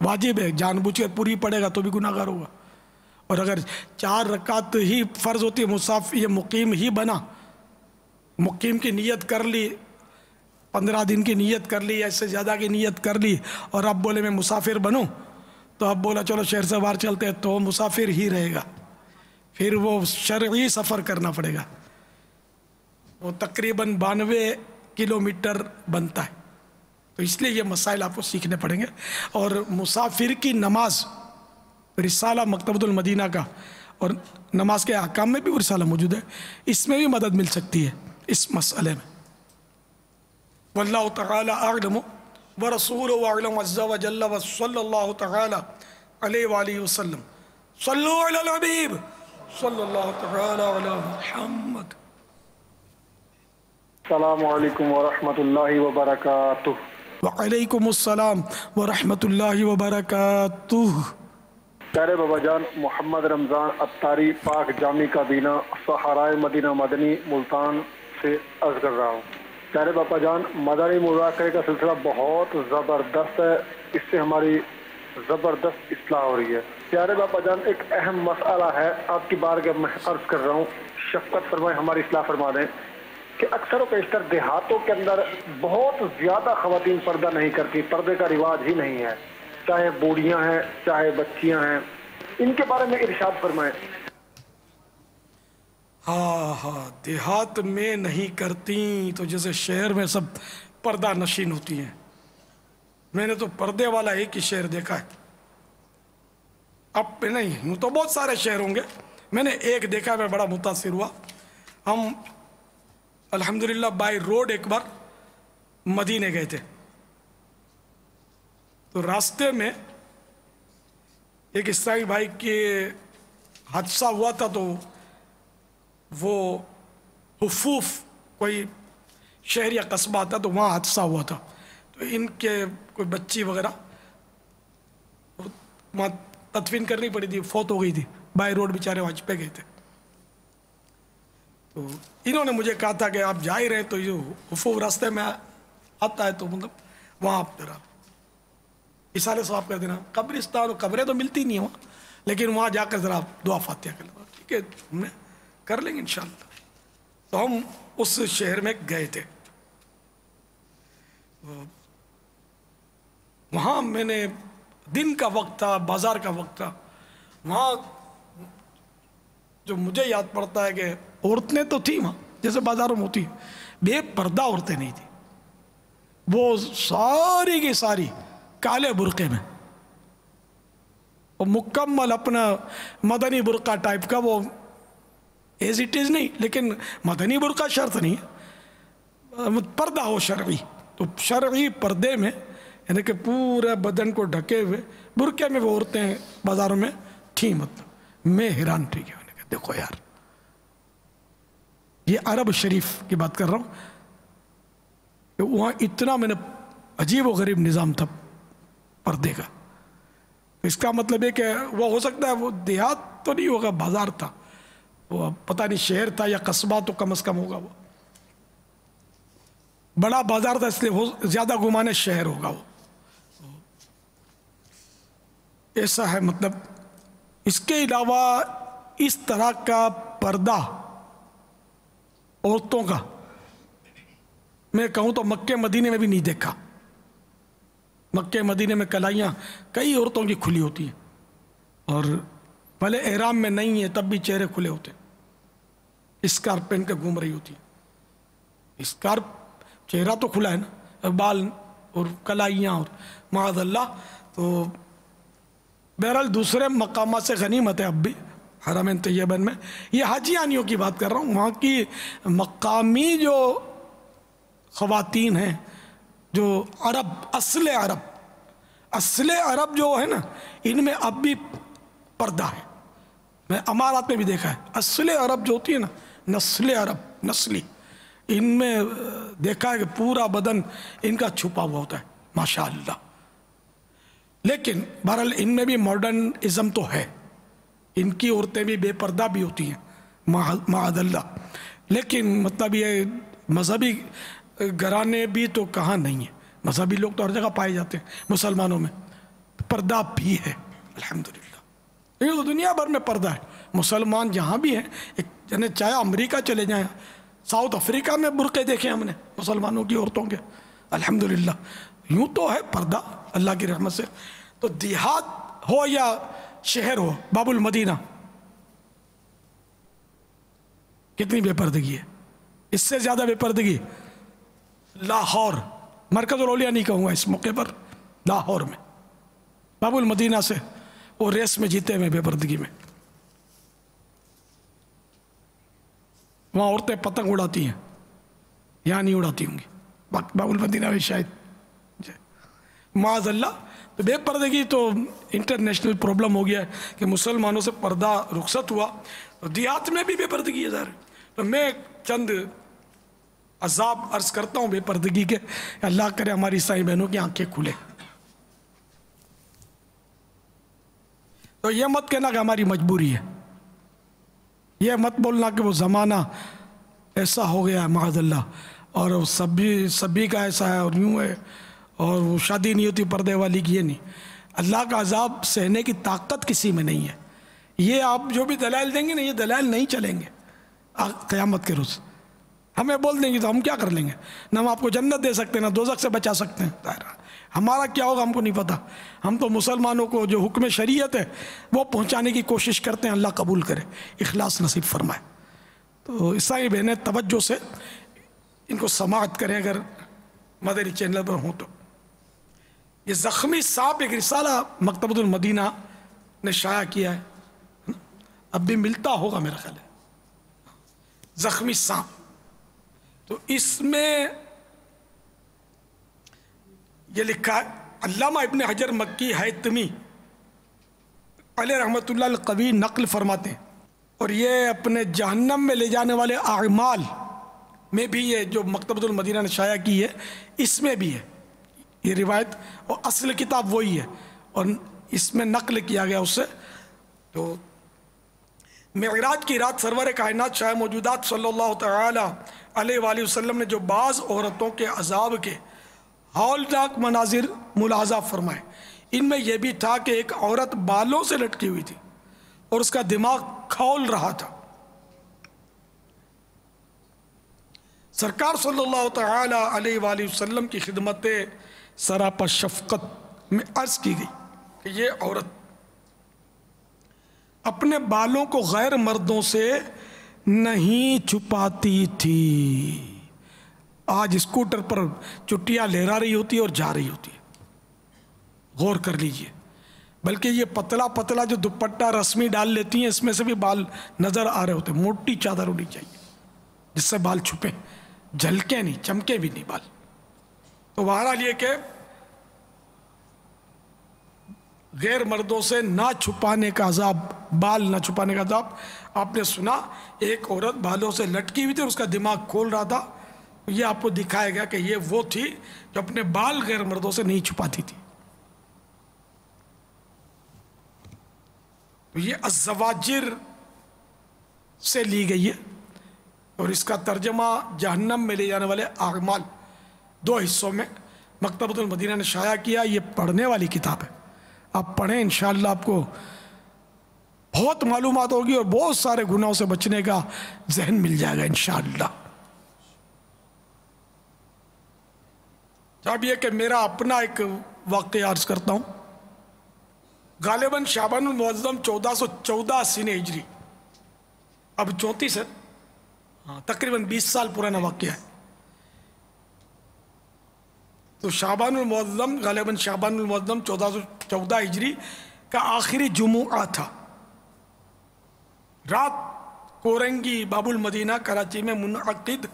واجب ہے، جان بوجھ کر پوری پڑھے گا تو بھی گناہگار ہوگا. اور اگر 4 رکعت ہی فرض ہوتی ہے، مسافر یہ مقیم ہی بنا، مقیم کی نیت کر لی، 15 دن کی نیت کر لی یا اس سے زیادہ کی نیت کر لی، اور اب بولے میں مسافر بنوں، تو اب بولا چلو شہر سے باہر چلتے ہیں، تو مسافر ہی رہے گا. پھر وہ شرعی سفر کرنا پڑے گا، وہ تقریباً 92 کلومیٹر بنتا ہے. تو اس لیے یہ مسائل آپ کو سیکھنے پڑیں گے. اور مسافر کی نماز، رسالہ مکتبۃ المدینہ کا اور نماز کے احکام میں بھی وہ رسالہ موجود ہے، اس میں بھی مدد مل سکتی ہے اس مسئلے میں. واللہ تعالی اعلم ورسولہ اعلم عز وجل وصلی اللہ تعالی علیہ وآلہ وسلم. صلو علی الحبیب صلی اللہ تعالی علی محمد. السلام علیکم ورحمۃ اللہ وبرکاتہ. وعلیکم السلام ورحمۃ اللہ وبرکاتہ. پیارے بابا جان، محمد رمضان اتاری، پاک جامع کابینہ، صحرائے مدینہ مدنی، ملتان سے عرض کر رہا ہوں. پیارے بابا جان، مدنی مذاکرے کا سلسلہ بہت زبردست ہے، اس سے ہماری زبردست اصلاح ہو رہی ہے. پیارے بابا جان، ایک اہم مسئلہ ہے، آپ کی بارگاہ میں عرض کر رہا ہوں، شفقت فرمائیں، ہماری اصلاح فرما دیں کہ اکثر و بیشتر دیہاتوں کے اندر بہت زیادہ خواتین پردہ نہیں کرتی، پردے کا رواج ہی نہیں ہے، چاہے بوڑھیاں ہیں چاہے بچیاں ہیں. ان کے بارے میں ارشاد فرمائیں. ہاں دیہات میں نہیں کرتی تو جیسے شہر میں سب پردہ نشین ہوتی ہیں. میں نے تو پردے والا ایک ہی شہر دیکھا ہے، اب پہ نہیں ہوں تو بہت سارے شہر ہوں گے، میں نے ایک دیکھا، میں بڑا متاثر ہوا. ہم الحمدللہ بائی روڈ ایک بار مدینے گئے تھے، تو راستے میں ایک اسرائیل بھائی کے حادثہ ہوا تھا، تو وہ حفوف کوئی شہر یا قصبہ تھا، تو وہاں حادثہ ہوا تھا، تو ان کے کوئی بچی وغیرہ وہاں تدفین کرنی پڑی تھی، فوت ہو گئی تھی، بائی روڈ بیچارے وہاں پہ گئے تھے. تو انہوں نے مجھے کہا تھا کہ آپ جا ہی رہے تو یہ حفوف راستے میں آتا ہے، تو مطلب وہاں آپ ذرا اصالے ثواب کر دینا. قبرستان و قبریں تو ملتی نہیں ہیں وہاں، لیکن وہاں جا کر ذرا دعا فاتحہ کر لینا. ٹھیک ہے، ہم نے کر لیں گے انشاءاللہ. تو ہم اس شہر میں گئے تھے، وہاں میں نے دن کا وقت تھا، بازار کا وقت تھا، وہاں جو مجھے یاد پڑتا ہے کہ عورتیں تو تھیں وہاں جیسے بازاروں میں ہوتی، بے پردہ عورتیں نہیں تھیں، وہ ساری کی ساری کالے برقعے میں، اور مکمل اپنا مدنی برقع ٹائپ کا، وہ ایز اٹ از نہیں، لیکن مدنی برقع شرط نہیں ہے، پردہ ہو شرعی. تو شرعی پردے میں یعنی کہ پورے بدن کو ڈھکے ہوئے برقعے میں وہ عورتیں بازاروں میں تھیں. مطلب میں حیران تھی کہ دیکھو یار، یہ عرب شریف کی بات کر رہا ہوں کہ وہاں اتنا میں نے عجیب و غریب نظام تھا پردے کا. اس کا مطلب ہے کہ وہ ہو سکتا ہے وہ دیہات تو نہیں ہوگا، بازار تھا، وہ پتہ نہیں شہر تھا یا قصبہ تو کم از کم ہوگا، وہ بڑا بازار تھا، اس لیے وہ زیادہ گمانے شہر ہوگا. وہ ایسا ہے. مطلب اس کے علاوہ اس طرح کا پردہ عورتوں کا میں کہوں تو مکے مدینے میں بھی نہیں دیکھا. مکے مدینے میں کلائیاں کئی عورتوں کی کھلی ہوتی ہیں، اور بھلے احرام میں نہیں ہے تب بھی چہرے کھلے ہوتے ہیں، اسکارپ پہن کے گھوم رہی ہوتی ہیں. اسکارپ چہرہ تو کھلا ہے نا، بال اور کلائیاں اور معاذ اللہ. تو بہرحال دوسرے مقامات سے غنیمت ہے اب بھی حرمین طیبین میں. یہ حاجیانیوں کی بات کر رہا ہوں، وہاں کی مقامی جو خواتین ہیں، جو عرب اصل عرب جو ہے نا، ان میں اب بھی پردہ ہے. میں امارات میں بھی دیکھا ہے، اصل عرب جو ہوتی ہے نا، نسل عرب، نسلی، ان میں دیکھا ہے کہ پورا بدن ان کا چھپا ہوا ہوتا ہے ماشاءاللہ. لیکن بہرحال ان میں بھی ماڈرن ازم تو ہے، ان کی عورتیں بھی بے پردہ بھی ہوتی ہیں معاذ اللہ. لیکن مطلب یہ مذہبی گھرانے بھی تو کہاں نہیں ہیں، مذہبی لوگ تو ہر جگہ پائے جاتے ہیں مسلمانوں میں. پردہ بھی ہے الحمدللہ۔ یہ تو دنیا بھر میں پردہ ہے، مسلمان جہاں بھی ہیں، یعنی چاہے امریکہ چلے جائیں، ساؤتھ افریقہ میں برقعے دیکھے ہم نے مسلمانوں کی عورتوں کے، الحمدللہ۔ یوں تو ہے پردہ اللہ کی رحمت سے۔ تو دیہات ہو یا شہر ہو، باب المدینہ کتنی بے پردگی ہے، اس سے زیادہ بے پردگی لاہور، مرکز الاولیاء نہیں کہوں گا اس موقع پر، لاہور میں باب المدینہ سے وہ ریس میں جیتے ہوئے بے پردگی میں۔ وہاں عورتیں پتنگ اڑاتی ہیں، یہاں نہیں اڑاتی ہوں گی، باب المدینہ میں شاید معاذ اللہ۔ تو بے پردگی تو انٹرنیشنل پرابلم ہو گیا ہے کہ مسلمانوں سے پردہ رخصت ہوا، تو دیہات میں بھی بے پردگی ہے ظاہر۔ تو میں چند عذاب عرض کرتا ہوں بے پردگی کے، اللہ کرے ہماری عیسائی بہنوں کی آنکھیں کھلے۔ تو یہ مت کہنا کہ ہماری مجبوری ہے، یہ مت بولنا کہ وہ زمانہ ایسا ہو گیا ہے معاذ اللہ، اور سبھی کا ایسا ہے اور یوں ہے، اور وہ شادی نہیں ہوتی پردے والی کی، یہ نہیں۔ اللہ کا عذاب سہنے کی طاقت کسی میں نہیں ہے۔ یہ آپ جو بھی دلائل دیں گے نا، یہ دلائل نہیں چلیں گے قیامت کے روز۔ ہمیں بول دیں گے تو ہم کیا کر لیں گے؟ نہ ہم آپ کو جنت دے سکتے ہیں، نہ دوزخ سے بچا سکتے ہیں، ہمارا کیا ہوگا ہم کو نہیں پتا۔ ہم تو مسلمانوں کو جو حکم شریعت ہے وہ پہنچانے کی کوشش کرتے ہیں، اللہ قبول کرے، اخلاص نصیب فرمائے۔ تو عیسائی بہنیں توجہ سے ان کو سماعت کریں اگر مدنی چینل پر ہوں تو۔ یہ زخمی سانپ ایک رسالہ مکتبۃ المدینہ نے شائع کیا ہے، اب بھی ملتا ہوگا میرا خیال ہے، زخمی سانپ۔ تو اس میں یہ لکھا ہے، علامہ ابن حجر مکی حیتمی علیہ رحمۃ اللہ القوی نقل فرماتے ہیں، اور یہ اپنے جہنم میں لے جانے والے اعمال میں بھی یہ جو مکتبۃ المدینہ نے شائع کی ہے اس میں بھی ہے یہ روایت، اور اصل کتاب وہی ہے اور اس میں نقل کیا گیا اس سے۔ تو معراج کی رات سرور کائنات شاہ موجودات صلی اللہ تعالی علیہ وآلہ وسلم نے جو بعض عورتوں کے عذاب کے ہولناک مناظر ملاحظہ فرمائے، ان میں یہ بھی تھا کہ ایک عورت بالوں سے لٹکی ہوئی تھی اور اس کا دماغ کھول رہا تھا۔ سرکار صلی اللہ تعالی علیہ وآلہ وسلم کی خدمت سراپا شفقت میں عرض کی گئی کہ یہ عورت اپنے بالوں کو غیر مردوں سے نہیں چھپاتی تھی۔ آج اسکوٹر پر چٹیاں لہرا رہی ہوتی ہے اور جا رہی ہوتی ہے، غور کر لیجئے۔ بلکہ یہ پتلا پتلا جو دوپٹہ رسمی ڈال لیتی ہیں اس میں سے بھی بال نظر آ رہے ہوتے ہیں۔ موٹی چادر ہونی چاہیے جس سے بال چھپے، جھلکے نہیں، چمکے بھی نہیں بال۔ تو بہرحال یہ کہ غیر مردوں سے نہ چھپانے کا عذاب، بال نہ چھپانے کا عذاب۔ آپ نے سنا ایک عورت بالوں سے لٹکی ہوئی تھی اور اس کا دماغ کھول رہا تھا، یہ آپ کو دکھایا گیا کہ یہ وہ تھی جو اپنے بال غیر مردوں سے نہیں چھپاتی تھی۔ تو یہ الزواجر سے لی گئی ہے، اور اس کا ترجمہ جہنم میں لے جانے والے اعمال 2 حصوں میں مکتبۃ المدینہ نے شائع کیا۔ یہ پڑھنے والی کتاب ہے، آپ پڑھیں، انشاءاللہ آپ کو بہت معلومات ہوگی اور بہت سارے گناہوں سے بچنے کا ذہن مل جائے گا انشاءاللہ۔ جب یہ کہ میرا اپنا ایک واقعہ عرض کرتا ہوں، غالباً شعبان المعظم 1414 سن ہجری، اب 34 ہے، تقریباً 20 سال پرانا واقعہ ہے۔ تو شعبان المعظم، غالباً شعبان المعظم 1414 ہجری کا آخری جمعہ تھا۔ رات کورنگی باب المدینہ کراچی میں منعقد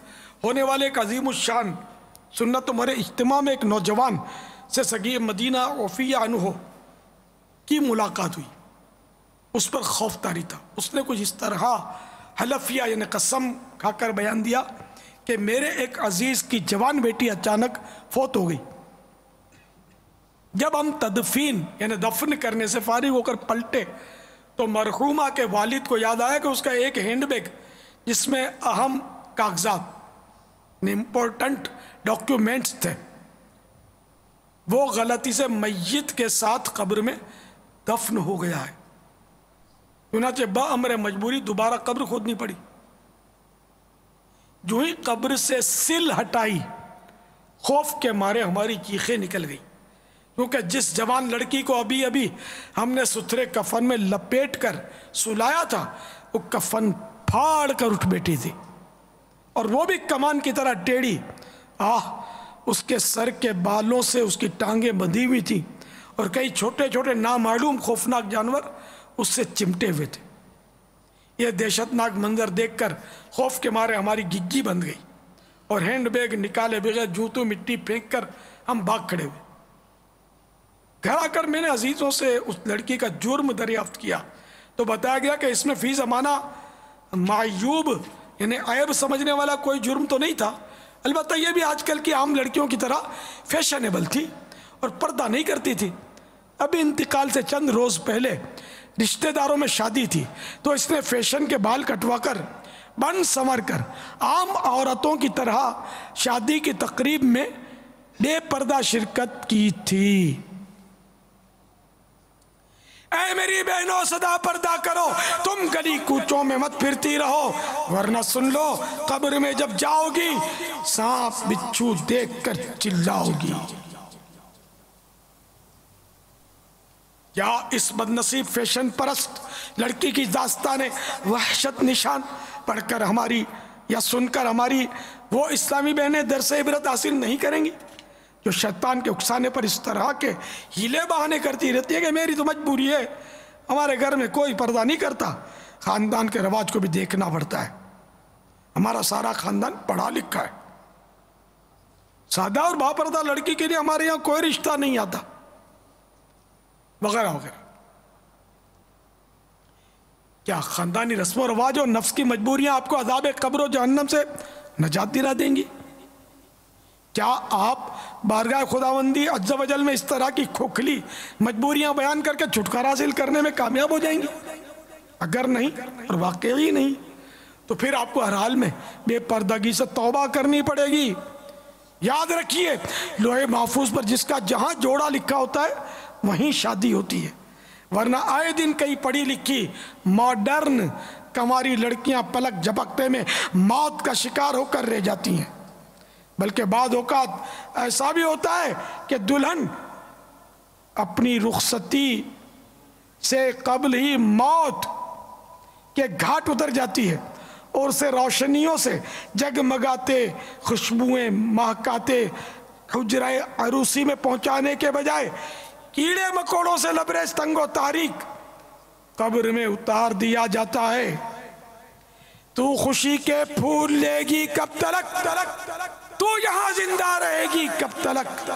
ہونے والے ایک عظیم الشان سنت مرے اجتماع میں ایک نوجوان سے سگی مدینہ عفیہ عنہ کی ملاقات ہوئی۔ اس پر خوف طاری تھا، اس نے کچھ اس طرح حلفیہ یعنی قسم کھا کر بیان دیا کہ میرے ایک عزیز کی جوان بیٹی اچانک فوت ہو گئی۔ جب ہم تدفین یعنی دفن کرنے سے فارغ ہو کر پلٹے تو مرحومہ کے والد کو یاد آیا کہ اس کا ایک ہینڈ بیگ جس میں اہم کاغذات، امپورٹنٹ ڈاکیومنٹس تھے، وہ غلطی سے میت کے ساتھ قبر میں دفن ہو گیا ہے، چنانچہ بامر مجبوری دوبارہ قبر کھودنی پڑی۔ جو ہی قبر سے سل ہٹائی، خوف کے مارے ہماری چیخیں نکل گئی، کیونکہ جس جوان لڑکی کو ابھی ابھی ہم نے ستھرے کفن میں لپیٹ کر سلایا تھا، وہ کفن پھاڑ کر اٹھ بیٹھی تھی، اور وہ بھی کمان کی طرح ٹیڑھی۔ اس کے سر کے بالوں سے اس کی ٹانگیں بندھی ہوئی تھی، اور کئی چھوٹے چھوٹے نامعلوم خوفناک جانور اس سے چمٹے ہوئے تھے۔ یہ دہشت ناک منظر دیکھ کر خوف کے مارے ہماری گگی بند گئی، اور ہینڈ بیگ نکالے بغیر جوتوں مٹی پھینک کر ہم بھاگ کھڑے ہوئے۔ گھر آ کر میں نے عزیزوں سے اس لڑکی کا جرم دریافت کیا تو بتایا گیا کہ اس میں فی زمانہ معیوب یعنی عیب سمجھنے والا کوئی جرم تو نہیں تھا، البتہ یہ بھی آج کل کی عام لڑکیوں کی طرح فیشنیبل تھی اور پردہ نہیں کرتی تھی۔ ابھی انتقال سے چند روز پہلے رشتہ داروں میں شادی تھی، تو اس نے فیشن کے بال کٹوا کر بن سنور کر عام عورتوں کی طرح شادی کی تقریب میں بے پردہ شرکت کی تھی۔ اے میری بہنوں صدا پردہ کرو، تم گلی کوچوں میں مت پھرتی رہو، ورنہ سن لو قبر میں جب جاؤ گی سانپ بچھو دیکھ کر چلاؤ گی۔ کیا اس بدنصیب فیشن پرست لڑکی کی داستان وحشت نشان پڑھ کر ہماری یا سن کر ہماری وہ اسلامی بہنیں درس عبرت حاصل نہیں کریں گی جو شیطان کے اکسانے پر اس طرح کے ہیلے بہانے کرتی رہتی ہے کہ میری تو مجبوری ہے، ہمارے گھر میں کوئی پردہ نہیں کرتا، خاندان کے رواج کو بھی دیکھنا پڑتا ہے، ہمارا سارا خاندان پڑھا لکھا ہے، سادہ اور باپردہ لڑکی کے لیے ہمارے یہاں کوئی رشتہ نہیں آتا، وغیرہ وغیرہ۔ کیا خاندانی رسم و رواج اور نفس کی مجبوریاں آپ کو عذاب قبر و جہنم سے نجات دلا دیں گی؟ کیا آپ بارگاہ خداوندی عز و جل میں اس طرح کی کھوکھلی مجبوریاں بیان کر کے چھٹکارا حاصل کرنے میں کامیاب ہو جائیں گے؟ اگر نہیں اور واقعی نہیں تو پھر آپ کو ہر حال میں بے پردگی سے توبہ کرنی پڑے گی۔ یاد رکھیے لوح محفوظ پر جس کا جہاں جوڑا لکھا ہوتا ہے وہیں شادی ہوتی ہے، ورنہ آئے دن کئی پڑھی لکھی ماڈرن کنواری لڑکیاں پلک جھپکتے میں موت کا شکار ہو کر رہ جاتی ہیں، بلکہ بعض اوقات ایسا بھی ہوتا ہے کہ دلہن اپنی رخصتی سے قبل ہی موت کے گھاٹ اتر جاتی ہے اور اسے روشنیوں سے جگمگاتے خوشبوئیں مہکاتے حجرہ عروسی میں پہنچانے کے بجائے کیڑے مکوڑوں سے لبریز تنگ و تاریک قبر میں اتار دیا جاتا ہے۔ تو خوشی کے پھول لے گی کب تلک، تو یہاں زندہ رہے گی کب تلک۔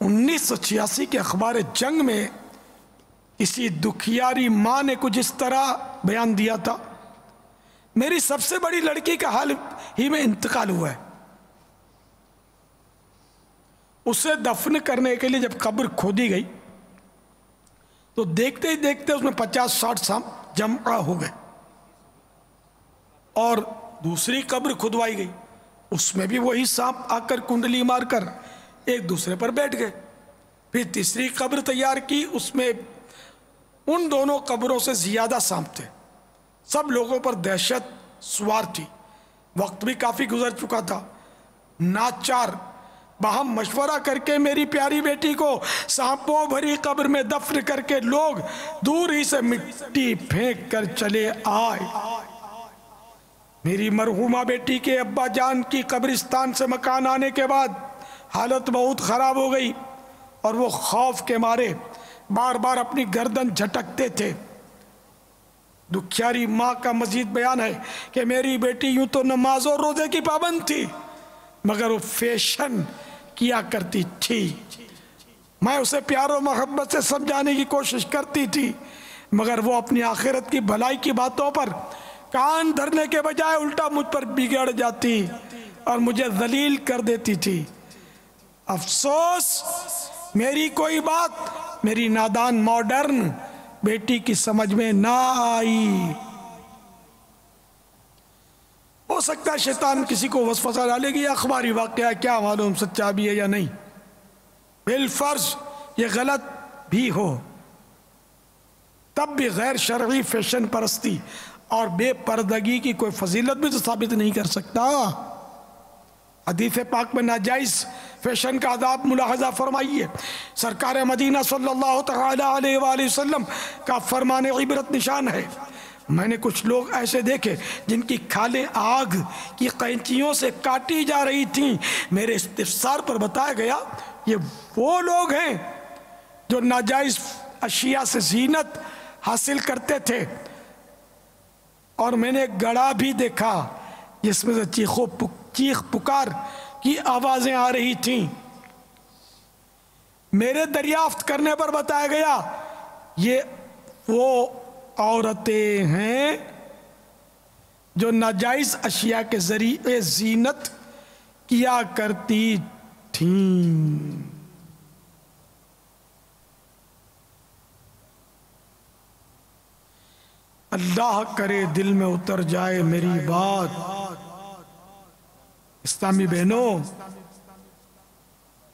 1986 کے اخبار جنگ میں کسی دکھیاری ماں نے کچھ اس طرح بیان دیا تھا، میری سب سے بڑی لڑکی کا حال ہی میں انتقال ہوا ہے، اسے دفن کرنے کے لیے جب قبر کھودی گئی تو دیکھتے ہی دیکھتے اس میں 50-60 سانپ جمع ہو گئے، اور دوسری قبر کھدوائی گئی، اس میں بھی وہی سانپ آ کر کنڈلی مار کر ایک دوسرے پر بیٹھ گئے۔ پھر تیسری قبر تیار کی، اس میں ان دونوں قبروں سے زیادہ سانپ تھے، سب لوگوں پر دہشت سوار تھی، وقت بھی کافی گزر چکا تھا۔ ناچار باہم مشورہ کر کے میری پیاری بیٹی کو سانپوں بھری قبر میں دفن کر کے لوگ دور ہی سے مٹی پھینک کر چلے آئے۔ میری مرحومہ بیٹی کے ابا جان کی قبرستان سے مکان آنے کے بعد حالت بہت خراب ہو گئی، اور وہ خوف کے مارے بار بار اپنی گردن جھٹکتے تھے۔ دکھیاری ماں کا مزید بیان ہے کہ میری بیٹی یوں تو نماز اور روزے کی پابند تھی، مگر وہ فیشن کیا کرتی تھی۔ میں اسے پیار و محبت سے سمجھانے کی کوشش کرتی تھی، مگر وہ اپنی آخرت کی بھلائی کی باتوں پر کان دھرنے کے بجائے الٹا مجھ پر بگڑ جاتی اور مجھے ذلیل کر دیتی تھی۔ افسوس میری کوئی بات میری نادان ماڈرن بیٹی کی سمجھ میں نہ آئی۔ ہو سکتا ہے شیطان کسی کو وسوسہ ڈالے گی، اخباری واقعہ ہے، کیا معلوم سچا بھی ہے یا نہیں، بالفرض یہ غلط بھی ہو، تب بھی غیر شرعی فیشن پرستی اور بے پردگی کی کوئی فضیلت بھی تو ثابت نہیں کر سکتا۔ حدیث پاک میں ناجائز فیشن کا عذاب ملاحظہ فرمائیے۔ سرکار مدینہ صلی اللہ تعالی علیہ وآلہ وسلم کا فرمان عبرت نشان ہے، میں نے کچھ لوگ ایسے دیکھے جن کی کھالیں آگ کی قینچیوں سے کاٹی جا رہی تھیں۔ میرے استفسار پر بتایا گیا یہ وہ لوگ ہیں جو ناجائز اشیاء سے زینت حاصل کرتے تھے، اور میں نے ایک گڑھا بھی دیکھا جس میں سے چیخ پکار کی آوازیں آ رہی تھیں۔ میرے دریافت کرنے پر بتایا گیا یہ وہ عورتیں ہیں جو ناجائز اشیاء کے ذریعے زینت کیا کرتی تھیں۔ اللہ کرے دل میں اتر جائے میری بات۔ اسلامی بہنوں،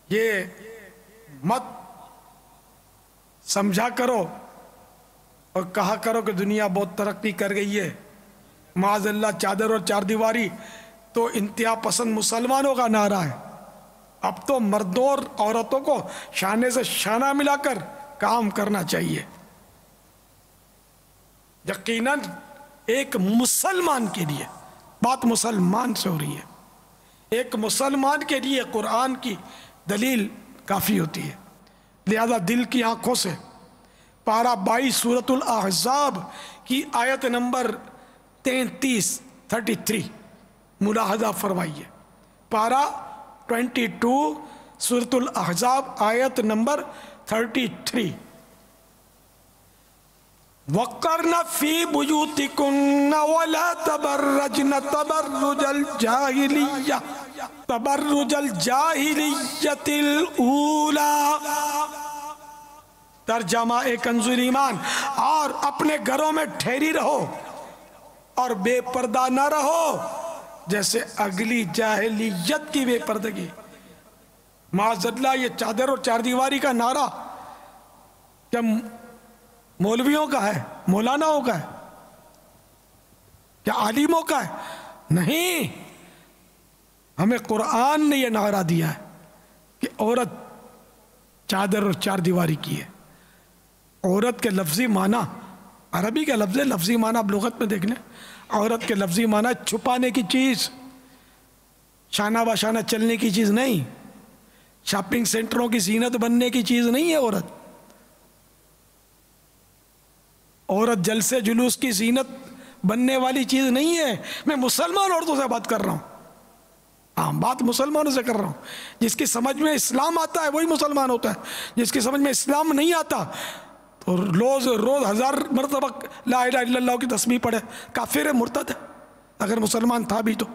یہ مت سمجھا کرو اور کہا کرو کہ دنیا بہت ترقی کر گئی ہے، معاذ اللہ چادر اور چار دیواری تو انتہا پسند مسلمانوں کا نعرہ ہے۔ اب تو مردوں اور عورتوں کو شانے سے شانہ ملا کر کام کرنا چاہیے۔ یقیناً ایک مسلمان کے لیے، بات مسلمان سے ہو رہی ہے، ایک مسلمان کے لیے قرآن کی دلیل کافی ہوتی ہے، لہذا دل کی آنکھوں سے پارہ 22 سورۃ الاحزاب کی آیت نمبر 33 ملاحظہ فرمائیے۔ پارہ 22 سورۃ الاحزاب آیت نمبر 33۔ وَقَرْنَ فِي بُيُوتِكُنَّ وَلَا تَبَرَّجْنَ تَبَرُّجَ الْجَاهِلِيَّةِ الْأُولَى۔ ترجمہ کنز ایمان، اور اپنے گھروں میں ٹھہری رہو اور بے پردہ نہ رہو جیسے اگلی جاہلیت کی بے پردگی۔ معاذ اللہ یہ چادر اور چار دیواری کا نعرہ کیا مولویوں کا ہے، مولاناؤں کا ہے، کیا عالموں کا ہے؟ نہیں، ہمیں قرآن نے یہ نعرہ دیا ہے کہ عورت چادر اور چار دیواری کی ہے۔ عورت کے لفظی معنی، عربی کا لفظی معنی اب لغت میں دیکھ لیں، عورت کے لفظی معنی چھپانے کی چیز، شانہ باشانہ چلنے کی چیز نہیں، شاپنگ سینٹروں کی زینت بننے کی چیز نہیں ہے۔ عورت جلسے جلوس کی زینت بننے والی چیز نہیں ہے۔ میں مسلمان عورتوں سے بات کر رہا ہوں، ہاں بات مسلمانوں سے کر رہا ہوں۔ جس کی سمجھ میں اسلام آتا ہے وہی مسلمان ہوتا ہے، جس کی سمجھ میں اسلام نہیں آتا تو روز 1000 مرتبہ لا الہ الا اللہ کی تسبیح پڑھے، کافر ہے، مرتد ہے، اگر مسلمان تھا بھی تو۔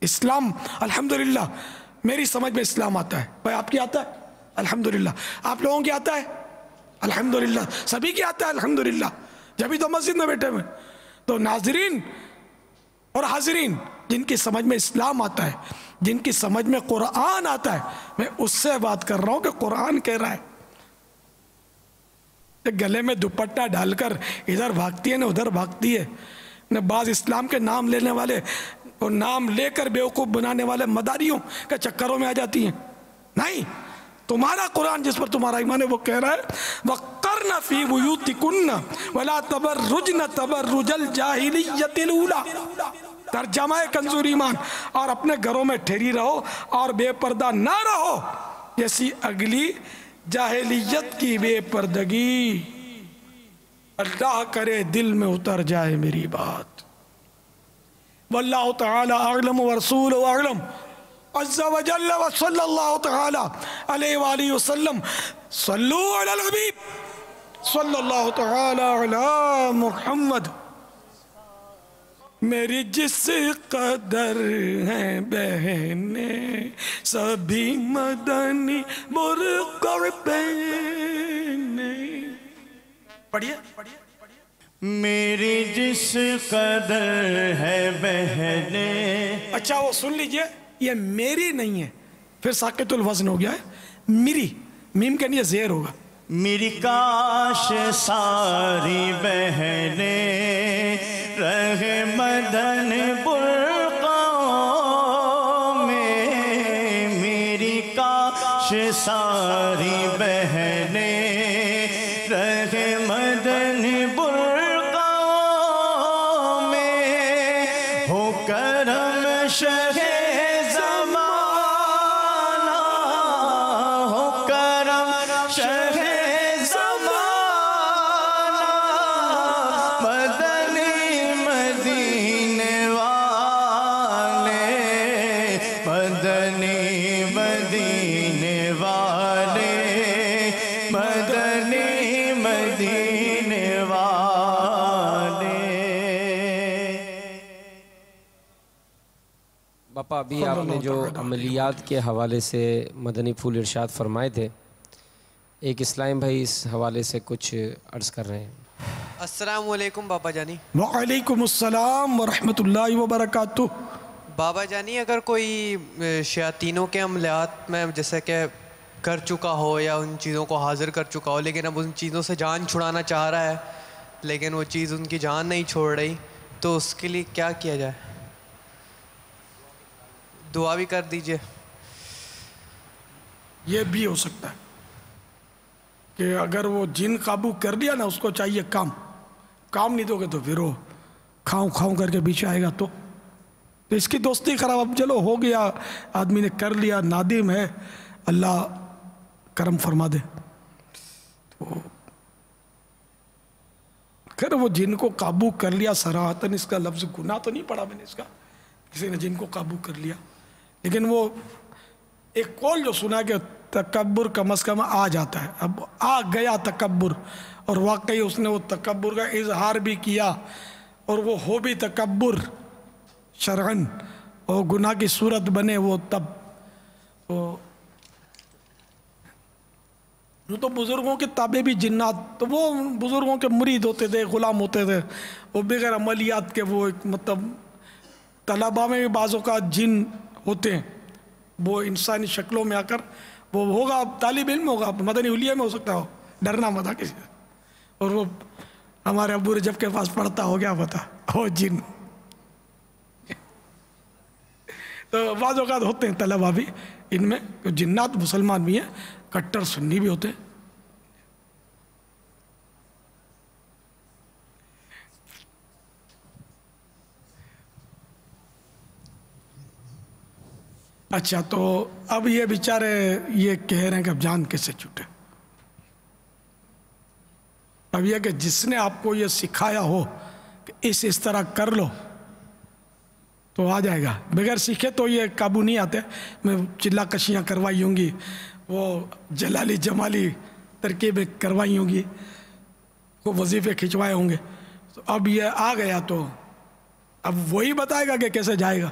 اسلام الحمدللہ میری سمجھ میں اسلام آتا ہے، بھائی آپ کی آتا ہے الحمدللہ، آپ لوگوں کی آتا ہے الحمدللہ، سبھی کی آتا ہے الحمدللہ، جبھی تو مسجد میں بیٹھے ہوئے۔ تو ناظرین اور حاضرین، جن کی سمجھ میں اسلام آتا ہے، جن کی سمجھ میں قرآن آتا ہے، میں اس سے بات کر رہا ہوں کہ قرآن کہہ رہا ہے۔ گلے میں دوپٹہ ڈال کر ادھر بھاگتی ہے نہ ادھر بھاگتی ہے، نہ بعض اسلام کے نام لینے والے اور نام لے کر بیوقوف بنانے والے مداریوں کے چکروں میں آ جاتی ہیں۔ نہیں، تمہارا قرآن جس پر تمہارا ایمان ہے وہ کہہ رہا ہے وَقَرْنَ فِي بُيُوتِكُنَّ وَلَا تَبَرُّجْنَ تَبَرُّجَ الْجَاهِلِيَّةِ الْأُولَى۔ ترجمہ کنز ایمان، اور اپنے گھروں میں ٹھہری رہو اور بے پردہ نہ رہو جیسی اگلی جاہلیت کی بے پردگی۔ اللہ کرے دل میں اتر جائے میری بات۔ واللہ تعالی اعلم ورسولہ اعلم عز وجل وصلی اللہ تعالی علیہ وآلہ وسلم۔ صلو علی الحبیب صلی اللہ تعالی علی محمد۔ میری جس قدر ہیں بہنیں سبھی مدنی برقع پہنے۔ پڑھیے میری جس قدر ہے بہنے. اچھا وہ سن لیجئے، یہ میری نہیں ہے، پھر ساکت الوزن ہو گیا ہے، میری، میم کے لیے زیر ہوگا. میری کاش ساری بہنیں رہے مدن برقعوں میں. میری کاش ساری بہنیں رہے مدن برقعوں میں. ہو کرم شہ زمانہ، ہو کرم شہ زمانہ، مدنی مدینے والے، مدنی مدینے والے، مدنی مدینے والے. باپا ابھی آپ نے جو عملیات کے حوالے سے مدنی پھول ارشاد فرمائے تھے، ایک اسلام بھائی اس حوالے سے کچھ عرض کر رہے ہیں. السلام علیکم بابا جانی. وعلیکم السلام ورحمۃ اللہ وبرکاتہ. بابا جانی اگر کوئی شیاطینوں کے عملیات میں جیسے کہ کر چکا ہو یا ان چیزوں کو حاضر کر چکا ہو، لیکن اب ان چیزوں سے جان چھڑانا چاہ رہا ہے لیکن وہ چیز ان کی جان نہیں چھوڑ رہی، تو اس کے لیے کیا کیا جائے؟ دعا بھی کر دیجئے. یہ بھی ہو سکتا ہے کہ اگر وہ جن قابو کر لیا نا، اس کو چاہیے کام نہیں دو گے تو پھر وہ کھاؤں کر کے پیچھے آئے گا. تو اس کی دوستی خراب. اب چلو ہو گیا، آدمی نے کر لیا، نادم ہے، اللہ کرم فرما دے. تو خیر وہ جن کو قابو کر لیا صراحتاً، اس کا لفظ گناہ تو نہیں پڑا میں نے اس کا، کسی نے جن کو قابو کر لیا. لیکن وہ ایک قول جو سنا کہ تکبر کم از کم آ جاتا ہے. اب آ گیا تکبر، اور واقعی اس نے وہ تکبر کا اظہار بھی کیا، اور وہ ہو بھی تکبر شرعاً اور گناہ کی صورت بنے وہ، تب تو بزرگوں کے تابع بھی جنات، تو وہ بزرگوں کے مرید ہوتے تھے، غلام ہوتے تھے، وہ بغیر عملیات کے. وہ ایک مطلب طلبہ میں بھی بعض اوقات جن ہوتے ہیں، وہ انسانی شکلوں میں آ کر وہ ہوگا، طالب علم ہوگا، مدنی حلیہ میں ہو سکتا ہو، ڈرنا مت کسی سے. اور وہ ہمارے ابو رجب کے پاس پڑھتا ہو گیا پتا ہو جن. تو بعض اوقات ہوتے ہیں طلبہ بھی ان میں جنات، مسلمان بھی ہیں، کٹر سنی بھی ہوتے ہیں. اچھا تو اب یہ بیچارے یہ کہہ رہے ہیں کہ اب جان کیسے چھوٹے. اب یہ کہ جس نے آپ کو یہ سکھایا ہو کہ اس طرح کر لو تو آ جائے گا. بغیر سیکھے تو یہ قابو نہیں آتے. میں چلا کشیاں کروائی ہوں گی، وہ جلالی جمالی ترکیبیں کروائی ہوں گی، وہ وظیفے کھنچوائے ہوں گے. تو اب یہ آ گیا تو اب وہی بتائے گا کہ کیسے جائے گا.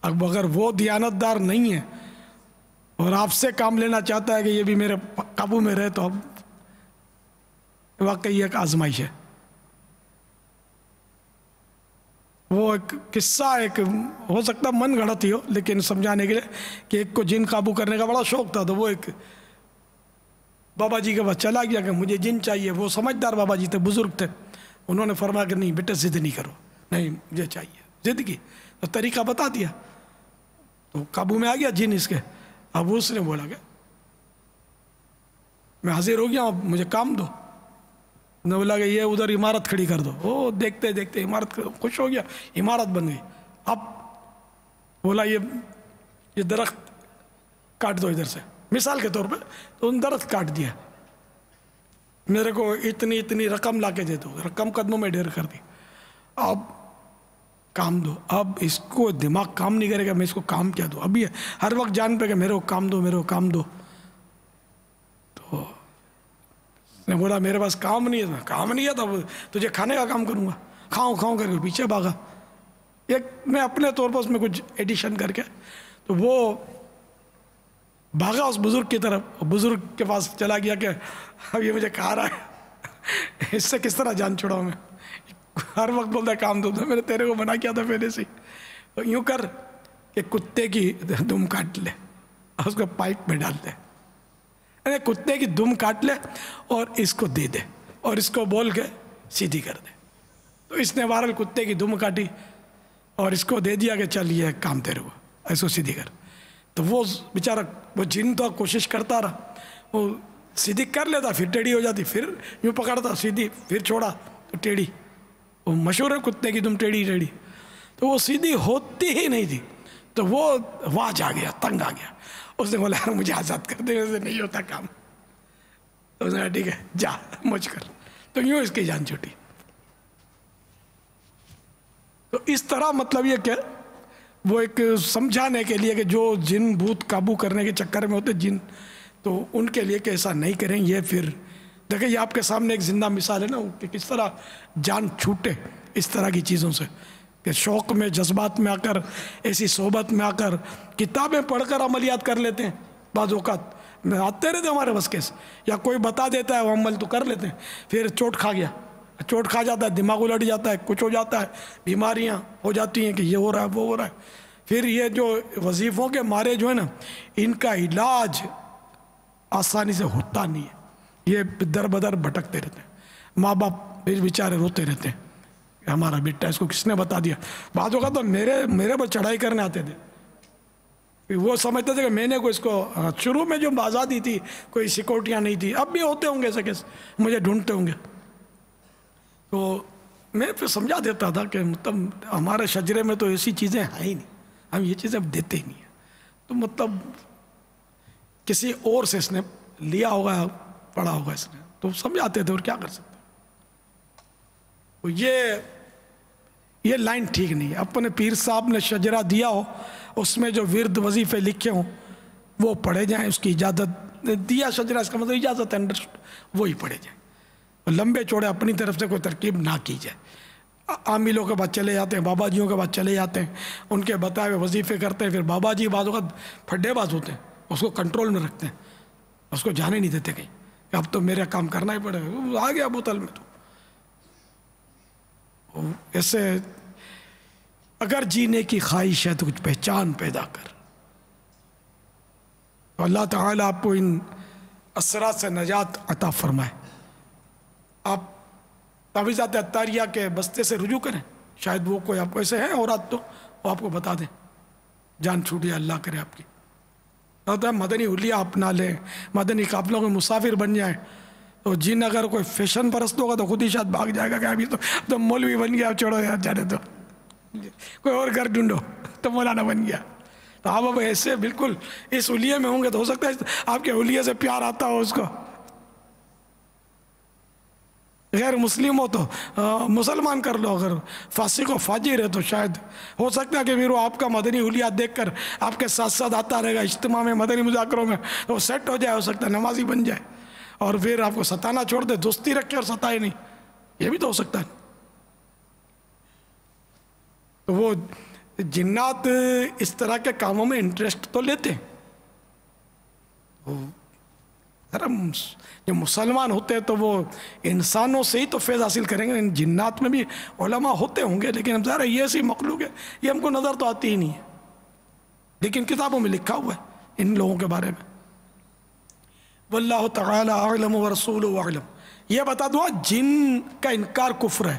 اب اگر وہ دیانتدار نہیں ہے اور آپ سے کام لینا چاہتا ہے کہ یہ بھی میرے قابو میں رہے، تو اب واقعی ایک آزمائش ہے. وہ ایک قصہ ایک ہو سکتا من گھڑت ہی ہو، لیکن سمجھانے کے لیے کہ ایک کو جن قابو کرنے کا بڑا شوق تھا، تو وہ ایک بابا جی کے پاس چلا گیا کہ مجھے جن چاہیے. وہ سمجھدار بابا جی تھے، بزرگ تھے. انہوں نے فرمایا کہ نہیں بیٹے ضد نہیں کرو، نہیں مجھے چاہیے. ضد کی تو طریقہ بتا دیا، تو قابو میں آ گیا جن اس کے. اب اس نے بولا کہ میں حاضر ہو گیا، اب مجھے کام دو. نے بولا کہ یہ ادھر عمارت کھڑی کر دو. وہ دیکھتے دیکھتے عمارت خوش ہو گیا، عمارت بن گئی. اب بولا یہ درخت کاٹ دو ادھر سے، مثال کے طور پہ. تو ان درخت کاٹ دیا. میرے کو اتنی رقم لا کے دے دو. رقم قدموں میں ڈھیر کر دی. اب کام دو. اب اس کو دماغ کام نہیں کرے گا، میں اس کو کام کیا دوں. اب یہ ہر وقت جان پہ کہ میرے کو کام دو، میرے کو کام دو. تو میں بولا میرے پاس کام نہیں ہے. کام نہیں ہے تو تجھے کھانے کا کام کروں گا. کھاؤں کر کے پیچھے بھاگا. ایک میں اپنے طور پر اس میں کچھ ایڈیشن کر کے، تو وہ بھاگا اس بزرگ کی طرف. بزرگ کے پاس چلا گیا کہ اب یہ مجھے کھا رہا ہے. اس سے کس طرح جان چھڑاؤں میں؟ ہر وقت بولتا ہے کام دو، میں نے تیرے کو منع کیا تھا پہلے سے. تو یوں کر کہ کتے کی دم کاٹ لے اور اس کو پائپ میں ڈال دے. کتے کی دم کاٹ لے اور اس کو دے دے اور اس کو بول کے سیدھی کر دے. تو اس نے بہرحال کتے کی دم کاٹی اور اس کو دے دیا کہ چل یہ کام تیرے کو، اس کو سیدھی کر. تو وہ بیچارہ وہ جن تو کوشش کرتا رہا، وہ سیدھی کر لیتا، پھر ٹیڑھی ہو جاتی، پھر یوں پکڑتا سیدھی، پھر چھوڑا تو ٹیڑھی. وہ مشہور ہے کتے کی دم ٹیڑھی ٹیڑھی. تو وہ سیدھی ہوتی ہی نہیں تھی. تو وہ واج آ گیا، تنگ آ گیا. اس نے بولا یار مجھے آزاد کر دے، ویسے نہیں ہوتا کام. تو اس نے کہا ٹھیک ہے جا مجھ کر. تو یوں اس کی جان چھوٹی. تو اس طرح مطلب یہ کہ وہ ایک سمجھانے کے لیے کہ جو جن بھوت قابو کرنے کے چکر میں ہوتے جن، تو ان کے لیے کہ ایسا نہیں کریں. یہ پھر دیکھیں یہ آپ کے سامنے ایک زندہ مثال ہے نا کہ کس طرح جان چھوٹے اس طرح کی چیزوں سے، کہ شوق میں جذبات میں آ کر، ایسی صحبت میں آ کر کتابیں پڑھ کر عملیات کر لیتے ہیں. بعض اوقات میں آتے رہتے ہمارے بس کے سے، یا کوئی بتا دیتا ہے وہ عمل تو کر لیتے ہیں، پھر چوٹ کھا گیا، چوٹ کھا جاتا ہے، دماغ الٹ جاتا ہے، کچھ ہو جاتا ہے، بیماریاں ہو جاتی ہیں کہ یہ ہو رہا ہے وہ ہو رہا ہے. پھر یہ جو وظیفوں کے مارے جو ہے نا، ان کا علاج آسانی سے ہوتا نہیں ہے. یہ در بدر بھٹکتے رہتے ہیں. ماں باپ پھر بیچارے روتے رہتے ہیں کہ ہمارا بیٹا اس کو کس نے بتا دیا. بعض اوقات تو میرے پر چڑھائی کرنے آتے تھے. وہ سمجھتے تھے کہ میں نے کوئی اس کو، شروع میں جو آزادی تھی کوئی سیکورٹیاں نہیں تھی، اب بھی ہوتے ہوں گے ایسے کیسے، مجھے ڈھونڈتے ہوں گے. تو میں پھر سمجھا دیتا تھا کہ مطلب ہمارے شجرے میں تو ایسی چیزیں ہیں ہی نہیں، ہم یہ چیزیں دیتے ہی نہیں ہیں. تو مطلب کسی اور سے اس نے لیا ہوگا، پڑھا ہوگا اس نے، تو سمجھاتے تھے اور کیا کر سکتے. تو یہ لائن ٹھیک نہیں ہے. اپنے پیر صاحب نے شجرہ دیا ہو، اس میں جو ورد وظیفے لکھے ہوں وہ پڑھے جائیں. اس کی اجازت دیا شجرہ، اس کا مطلب اجازت ہے، وہی پڑھے جائیں. لمبے چوڑے اپنی طرف سے کوئی ترکیب نہ کی جائے. عاملوں کے بعد چلے جاتے ہیں، بابا جیوں کے بعد چلے جاتے ہیں، ان کے بتائے ہوئے وظیفے کرتے ہیں. پھر بابا جی بعض اوقات پھڈے باز ہوتے ہیں، اس کو کنٹرول میں رکھتے ہیں، اس کو جانے نہیں دیتے کہیں کہ اب تو میرا کام کرنا ہی پڑے گا. آ گیا بوتل میں. تو ایسے اگر جینے کی خواہش ہے تو کچھ پہچان پیدا کر. تو اللہ تعالیٰ آپ کو ان اثرات سے نجات عطا فرمائے. آپ تعویذات عطاریہ کے بستے سے رجوع کریں، شاید وہ کوئی آپ کو ایسے ہیں اورات تو وہ آپ کو بتا دیں، جان چھوٹی اللہ کرے آپ کی. مدنی حلیہ اپنا لیں، مدنی قافلوں کے مسافر بن جائیں. تو جن اگر کوئی فیشن پرست ہوگا تو خود ہی شاید بھاگ جائے گا کہ ابھی تو مولوی بن گیا، چھوڑو یار جانے دو، کوئی اور گھر ڈھونڈو، تو مولانا بن گیا. تو آپ اب ایسے بالکل اس حلیے میں ہوں گے تو ہو سکتا ہے آپ کے حلیے سے پیار آتا ہو اس کو. غیر مسلم ہو تو مسلمان کر لو، اگر فاسق و فاجر ہے تو شاید ہو سکتا ہے کہ پھر وہ آپ کا مدنی حلیہ دیکھ کر آپ کے ساتھ ساتھ آتا رہے گا اجتماع میں، مدنی مذاکروں میں، تو وہ سیٹ ہو جائے، ہو سکتا ہے نمازی بن جائے اور پھر آپ کو ستانا چھوڑ دے، دوستی رکھے اور ستائے نہیں. یہ بھی تو ہو سکتا ہے. تو وہ جنات اس طرح کے کاموں میں انٹرسٹ تو لیتے ہیں. جو مسلمان ہوتے ہیں تو وہ انسانوں سے ہی تو فیض حاصل کریں گے. ان جنات میں بھی علماء ہوتے ہوں گے، لیکن ہم ظاہر ہے یہ ایسی مخلوق ہے، یہ ہم کو نظر تو آتی ہی نہیں ہے، لیکن کتابوں میں لکھا ہوا ہے ان لوگوں کے بارے میں. واللہ تعالی اعلم ورسولہ اعلم. یہ بتا دوں جن کا انکار کفر ہے.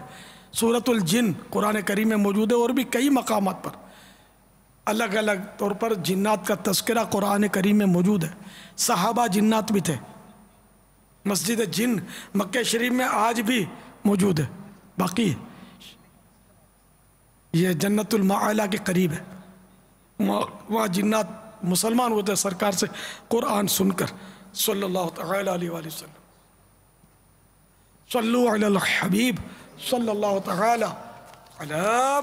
سورۃ الجن قرآن کریم میں موجود ہے، اور بھی کئی مقامات پر الگ الگ طور پر جنات کا تذکرہ قرآن کریم میں موجود ہے. صحابہ جنات بھی تھے. مسجد جن مکہ شریف میں آج بھی موجود ہے، باقی ہے. یہ جنت المعالی کے قریب ہے، وہاں جنات مسلمان ہوتے ہیں سرکار سے قرآن سن کر صلی اللہ تعالی علیہ وآلہ وسلم. صلو علی الحبیب صلی اللہ تعالی علی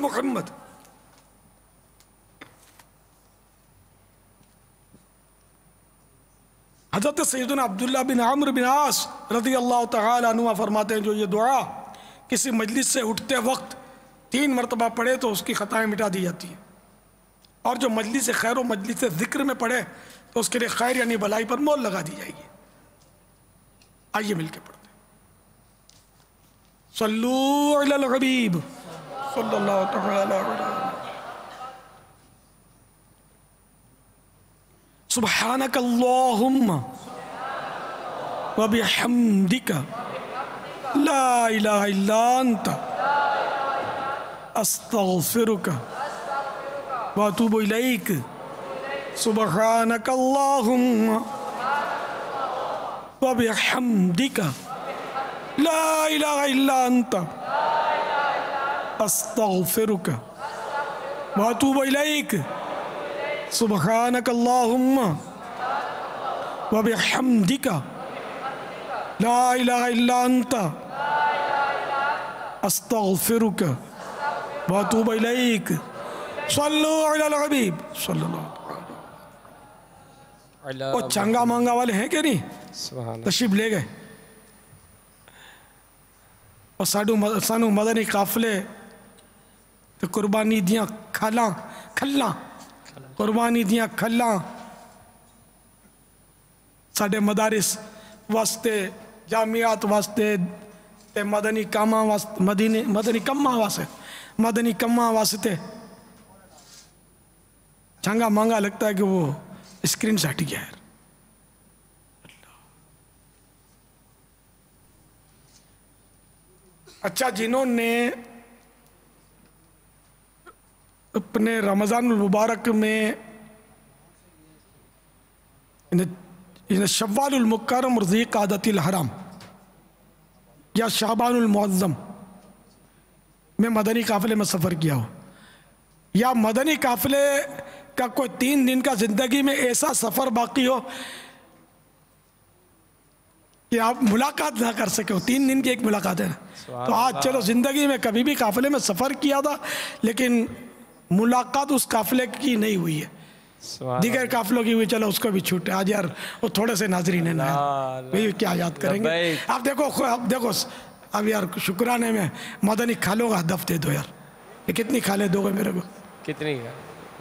محمد. حضرت سیدنا عبداللہ بن عمرو بن عاص رضی اللہ تعالی عنہ فرماتے ہیں جو یہ دعا کسی مجلس سے اٹھتے وقت 3 مرتبہ پڑھے تو اس کی خطائیں مٹا دی جاتی ہیں، اور جو مجلس خیر و مجلس ذکر میں پڑھے تو اس کے لیے خیر یعنی بھلائی پر مول لگا دی جائے گی. آئیے مل کے پڑھتے ہیں. صلو علی الحبیب صلی اللہ تعالی علیہ وسلم. سبحانک اللہم وبحمدک لا الہ الا انت استغفرک واتوب الیک. سبحانک اللہم وبحمدک لا الہ الا انت استغفرک واتوب الیک. سبحانک اللہم وبحمدک لا الہ الا انت استغفرک واتوب الیک. صلو علی الحبیب صلی اللہ علیہ وسلم. وہ چنگا مانگا والے ہیں کہ نہیں؟ تشریف لے گئے. اور سانو مدنی قافلے تو قربانی دیاں کھلاں قربانی دیاں کھلاں ساڑھے مدارس واسطے جامعات واسطے تے مدنی کاماں واسطے مدنی کماں واسطے چنگا مانگا لگتا ہے کہ وہ اسکرین سے ہٹ گیا ہے. اچھا، جنہوں نے اپنے رمضان المبارک میں شوال المکرم اور ذی قعدۃ الحرام یا شعبان المعظم میں مدنی قافلے میں سفر کیا ہو، یا مدنی قافلے کا کوئی 3 دن کا زندگی میں ایسا سفر باقی ہو کہ آپ ملاقات نہ کر سکے ہو. 3 دن کی ایک ملاقات ہے نا. تو آج چلو زندگی میں کبھی بھی قافلے میں سفر کیا تھا لیکن ملاقات اس قافلے کی نہیں ہوئی ہے. دیگر قافلوں کی ہوئی، چلو اس کو بھی چھوٹے. آج یار وہ تھوڑے سے ناظرین ہیں کیا یاد کریں گے. آپ دیکھو اب یار شکرانے میں مدنی کھالوں کا ہدف دے دو یار. یہ کتنی کھالیں دو گے میرے کو؟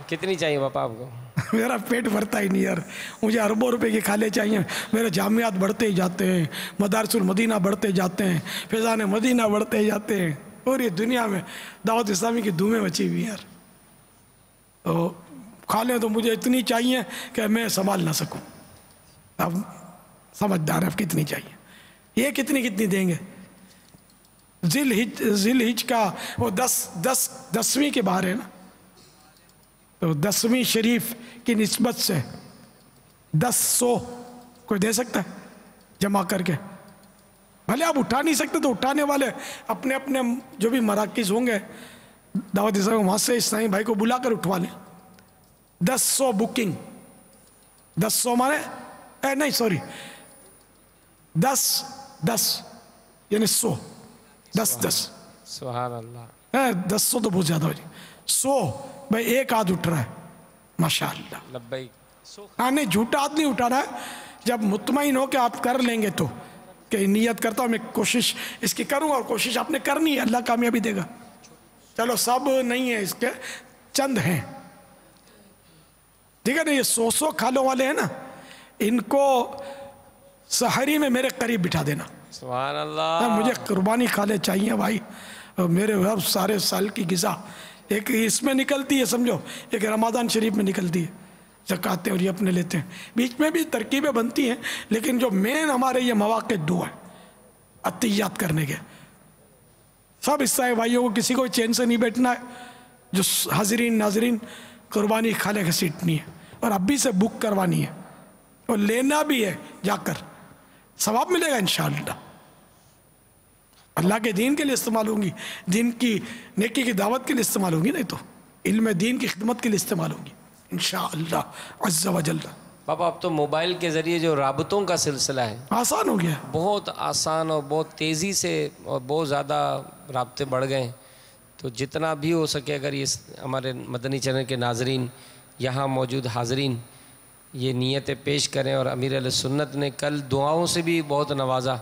کتنی چاہیے باپا آپ کو؟ میرا پیٹ بھرتا ہی نہیں یار. مجھے اربوں روپے کی کھالیں چاہیے. میرے جامعات بڑھتے ہی جاتے ہیں، مدارس المدینہ بڑھتے جاتے ہیں، فیضان مدینہ بڑھتے جاتے ہیں، اور یہ دنیا میں دعوت اسلامی کی دھومیں مچی ہوئی یار. تو کھالیں تو مجھے اتنی چاہیے کہ میں سنبھال نہ سکوں. اب سمجھدار ہے کتنی چاہیے. یہ کتنی دیں گے؟ ذی الحج کا وہ 10ویں کے باہر ہے نا، تو 10ویں شریف کی نسبت سے 100 کوئی دے سکتا ہے جمع کر کے؟ بھلے آپ اٹھا نہیں سکتے تو اٹھانے والے اپنے اپنے جو بھی مراکز ہوں گے دعوت اسلامی وہاں سے اسلامی بھائی کو بلا کر اٹھوا لیں. 100 بکنگ. 100 مانے نہیں سوری 10 یعنی 100. 10 سبحان اللہ. 100 تو بہت زیادہ ہو جائے. 100 بھائی ایک ہاتھ اٹھ رہا ہے ماشاءاللہ. لبیک. ہاں نہیں، جھوٹا ہاتھ نہیں اٹھانا ہے. جب مطمئن ہو کہ آپ کر لیں گے تو کہ نیت کرتا ہوں میں کوشش اس کی کروں اور کوشش آپ نے کرنی ہے، اللہ کامیابی دے گا. چلو سب نہیں ہے، اس کے چند ہیں ٹھیک ہے نا. یہ 100 کھالوں والے ہیں نا، ان کو سحری میں میرے قریب بٹھا دینا. سبحان اللہ. مجھے قربانی کھالے چاہیے بھائی. میرے رب سارے سال کی غذا ایک اس میں نکلتی ہے سمجھو، ایک رمضان شریف میں نکلتی ہے، زکاتیں اور یہ اپنے لیتے ہیں. بیچ میں بھی ترکیبیں بنتی ہیں لیکن جو مین ہمارے یہ مواقع 2 ہیں عطیات کرنے کے. سب حصہ بھائیوں کو کسی کو چین سے نہیں بیٹھنا ہے. جو حاضرین ناظرین قربانی کھالے گھسیٹنی ہے اور ابھی سے بک کروانی ہے اور لینا بھی ہے، جا کر ثواب ملے گا انشاءاللہ. اللہ کے دین کے لیے استعمال ہوں گی، دین کی نیکی کی دعوت کے لیے استعمال ہوں گی، نہیں تو علم دین کی خدمت کے لیے استعمال ہوں گی انشاءاللہ عز و جل. پاپا اب تو موبائل کے ذریعے جو رابطوں کا سلسلہ ہے آسان ہو گیا، بہت آسان اور بہت تیزی سے اور بہت زیادہ رابطے بڑھ گئے ہیں. تو جتنا بھی ہو سکے اگر یہ ہمارے مدنی چینل کے ناظرین، یہاں موجود حاضرین یہ نیتیں پیش کریں. اور امیر علیہ سنت نے کل دعاؤں سے بھی بہت نوازا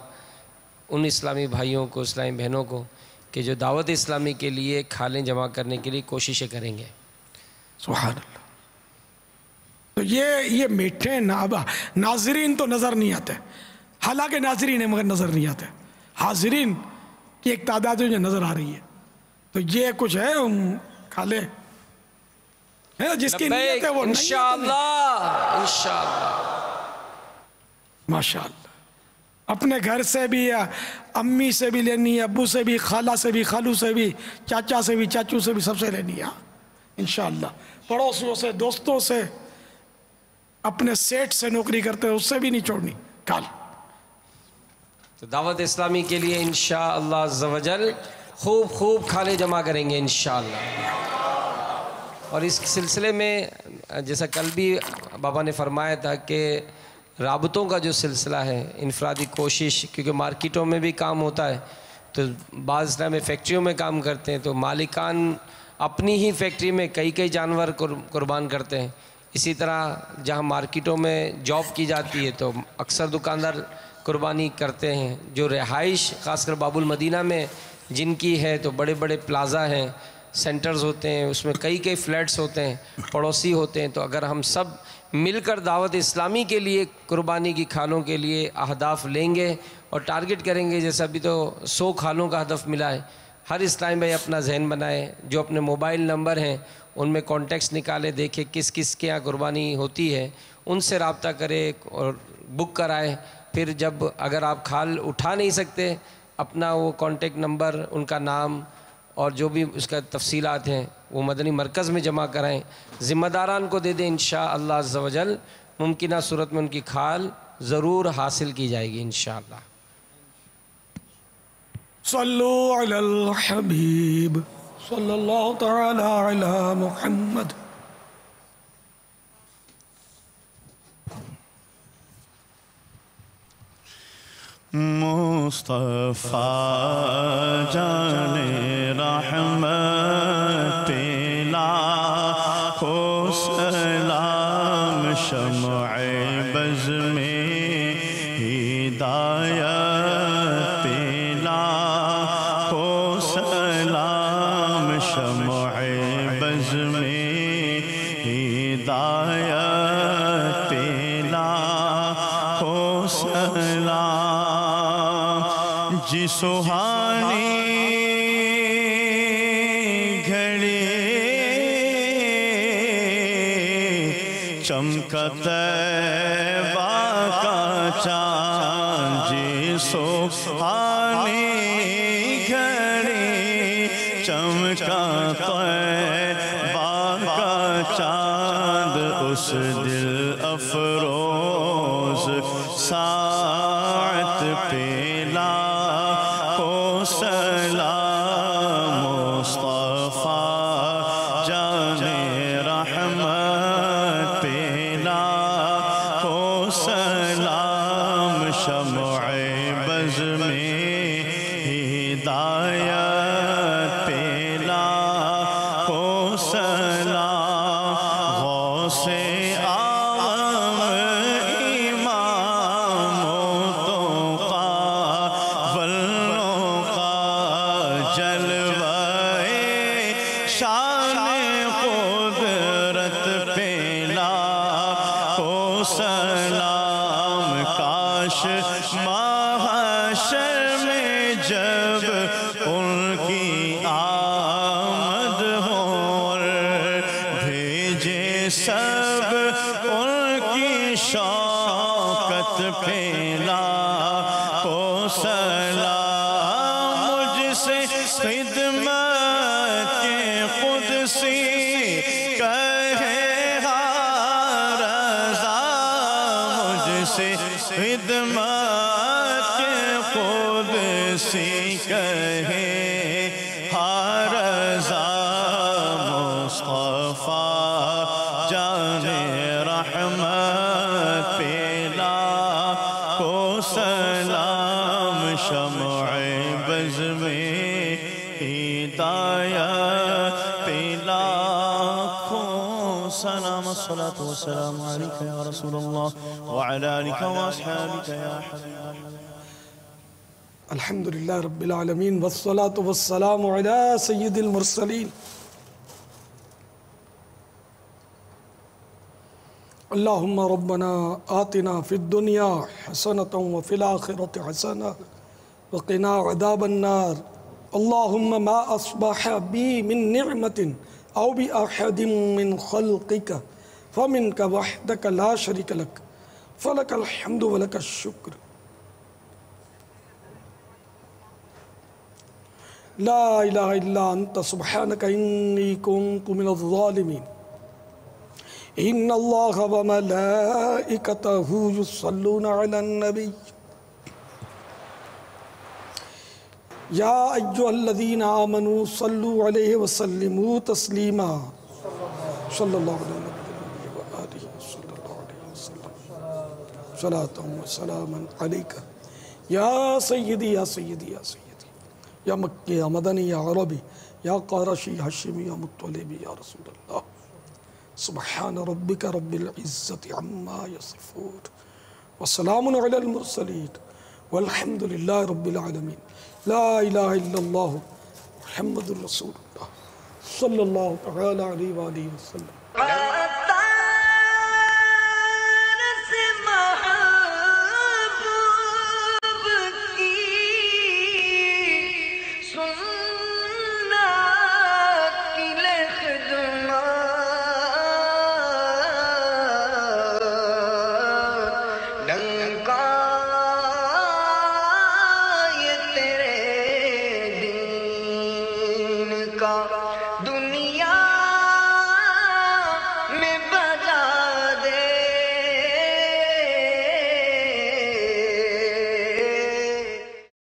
ان اسلامی بھائیوں کو، اسلامی بہنوں کو کہ جو دعوت اسلامی کے لیے کھالیں جمع کرنے کے لیے کوششیں کریں گے. سبحان اللہ. تو یہ میٹھے ناظرین تو نظر نہیں آتے، حالانکہ ناظرین ہیں مگر نظر نہیں آتے. حاضرین کی ایک تعداد مجھے نظر آ رہی ہے. تو یہ کچھ ہے کھا لے, ہے نا, جس کی نیت ہے وہ انشاءاللہ انشاءاللہ. ماشاءاللہ. اپنے گھر سے بھی, امی سے بھی لینی ہے, ابو سے بھی, خالہ سے بھی, خالو سے بھی, چاچا سے بھی, چاچو سے بھی, سب سے لینی ہے انشاءاللہ. پڑوسیوں سے, دوستوں سے, اپنے سیٹ سے نوکری کرتے ہیں اس سے بھی نہیں چھوڑنی. کال تو دعوت اسلامی کے لیے انشاءاللہ عز و جل خوب خوب کھانے جمع کریں گے انشاءاللہ. اور اس سلسلے میں جیسا کل بھی بابا نے فرمایا تھا کہ رابطوں کا جو سلسلہ ہے, انفرادی کوشش, کیونکہ مارکیٹوں میں بھی کام ہوتا ہے تو بعض ٹائم میں فیکٹریوں میں کام کرتے ہیں تو مالکان اپنی ہی فیکٹری میں کئی کئی جانور قربان کرتے ہیں. اسی طرح جہاں مارکیٹوں میں جاب کی جاتی ہے تو اکثر دکاندار قربانی کرتے ہیں. جو رہائش خاص کر باب المدینہ میں جن کی ہے تو بڑے بڑے پلازا ہیں, سینٹرز ہوتے ہیں, اس میں کئی کئی فلیٹس ہوتے ہیں, پڑوسی ہوتے ہیں. تو اگر ہم سب مل کر دعوت اسلامی کے لیے قربانی کی کھالوں کے لیے اہداف لیں گے اور ٹارگٹ کریں گے, جیسا ابھی تو 100 کھالوں کا ہدف ملا ہے, ہر اسلام بھائی اپنا ذہن بنائے, جو اپنے موبائل نمبر ہیں ان میں کانٹیکٹس نکالے, دیکھے کس کس کے یہاں قربانی ہوتی ہے, ان سے رابطہ کرے اور بک کرائے. پھر جب اگر آپ کھال اٹھا نہیں سکتے, اپنا وہ کانٹیکٹ نمبر, ان کا نام اور جو بھی اس کا تفصیلات ہیں وہ مدنی مرکز میں جمع کرائیں, ذمہ داران کو دے دیں. انشاءاللہ عز و جل ممکنہ صورت میں ان کی کھال ضرور حاصل کی جائے گی انشاءاللہ. صلو علی الحبیب صلی اللہ تعالی علی محمد. مصطفیٰ جان رحمت لاکھوں سلام, شمع بز میں ہدایت لاکھوں سلام, شمع بز میں ہدایت لاکھوں سلام. جی سہانی گھڑی چمکا طیبہ کا چاند, جی سہانی گھڑی چمکا طیبہ کا چاند, اس دل افروز ساعت پہ لاکھوں سلام. مصطفیٰ جان رحمت پہ لاکھوں سلام, شمع بز میں ہدایت پہ لاکھوں سلام. غوث اعظم اماموں کا ولوں کا جلوہ شان قدرت پہ لاکھوں سلام. کاش محشر میں جب ان کی آمد ہو اور بھیجے سب ان کی شوکت پہ لاکھوں سلام. مجھ سے خدمت کے قدسی کہے ہر رضا, مجھ سے خدمت کے قدسی کہے ہر رضا. مصطفیٰ جان رحمت پہ لاکھوں سلام, شمع بز میں ہدایت پہ لاکھوں سلام. الصلاة والسلام علیک یا رسول اللہ وعلی آلک واصحابک یا حبیب اللہ. الحمدللہ رب العالمین والصلاة والسلام علی سید المرسلین. اللہم ربنا آتنا فی الدنیا حسنة وفی الآخرة حسنة وقنا عذاب النار. اللهم ما أصبح بي من نعمة أو بأحد من خلقك فمنك وحدك لا شريك لك فلك الحمد ولك الشكر لا إله إلا أنت سبحانك إني كنت من الظالمين إن الله وملائكته يصلون على النبي يا أيها الذين آمنوا صلوا عليه وسلموا تسليما صلى الله عليه وآله صلى الله عليه وسلم صلاة وسلاما عليك يا سيدي يا سيدي يا سيدي يا مكي يا مدني يا عربي يا قرشي هاشمي يا مطلبي يا رسول الله سبحان ربك رب العزة عما يصفون وسلام على المرسلين والحمد لله رب العالمين لا إله إلا الله محمد رسول الله صلى الله تعالى عليه وآله وسلم کا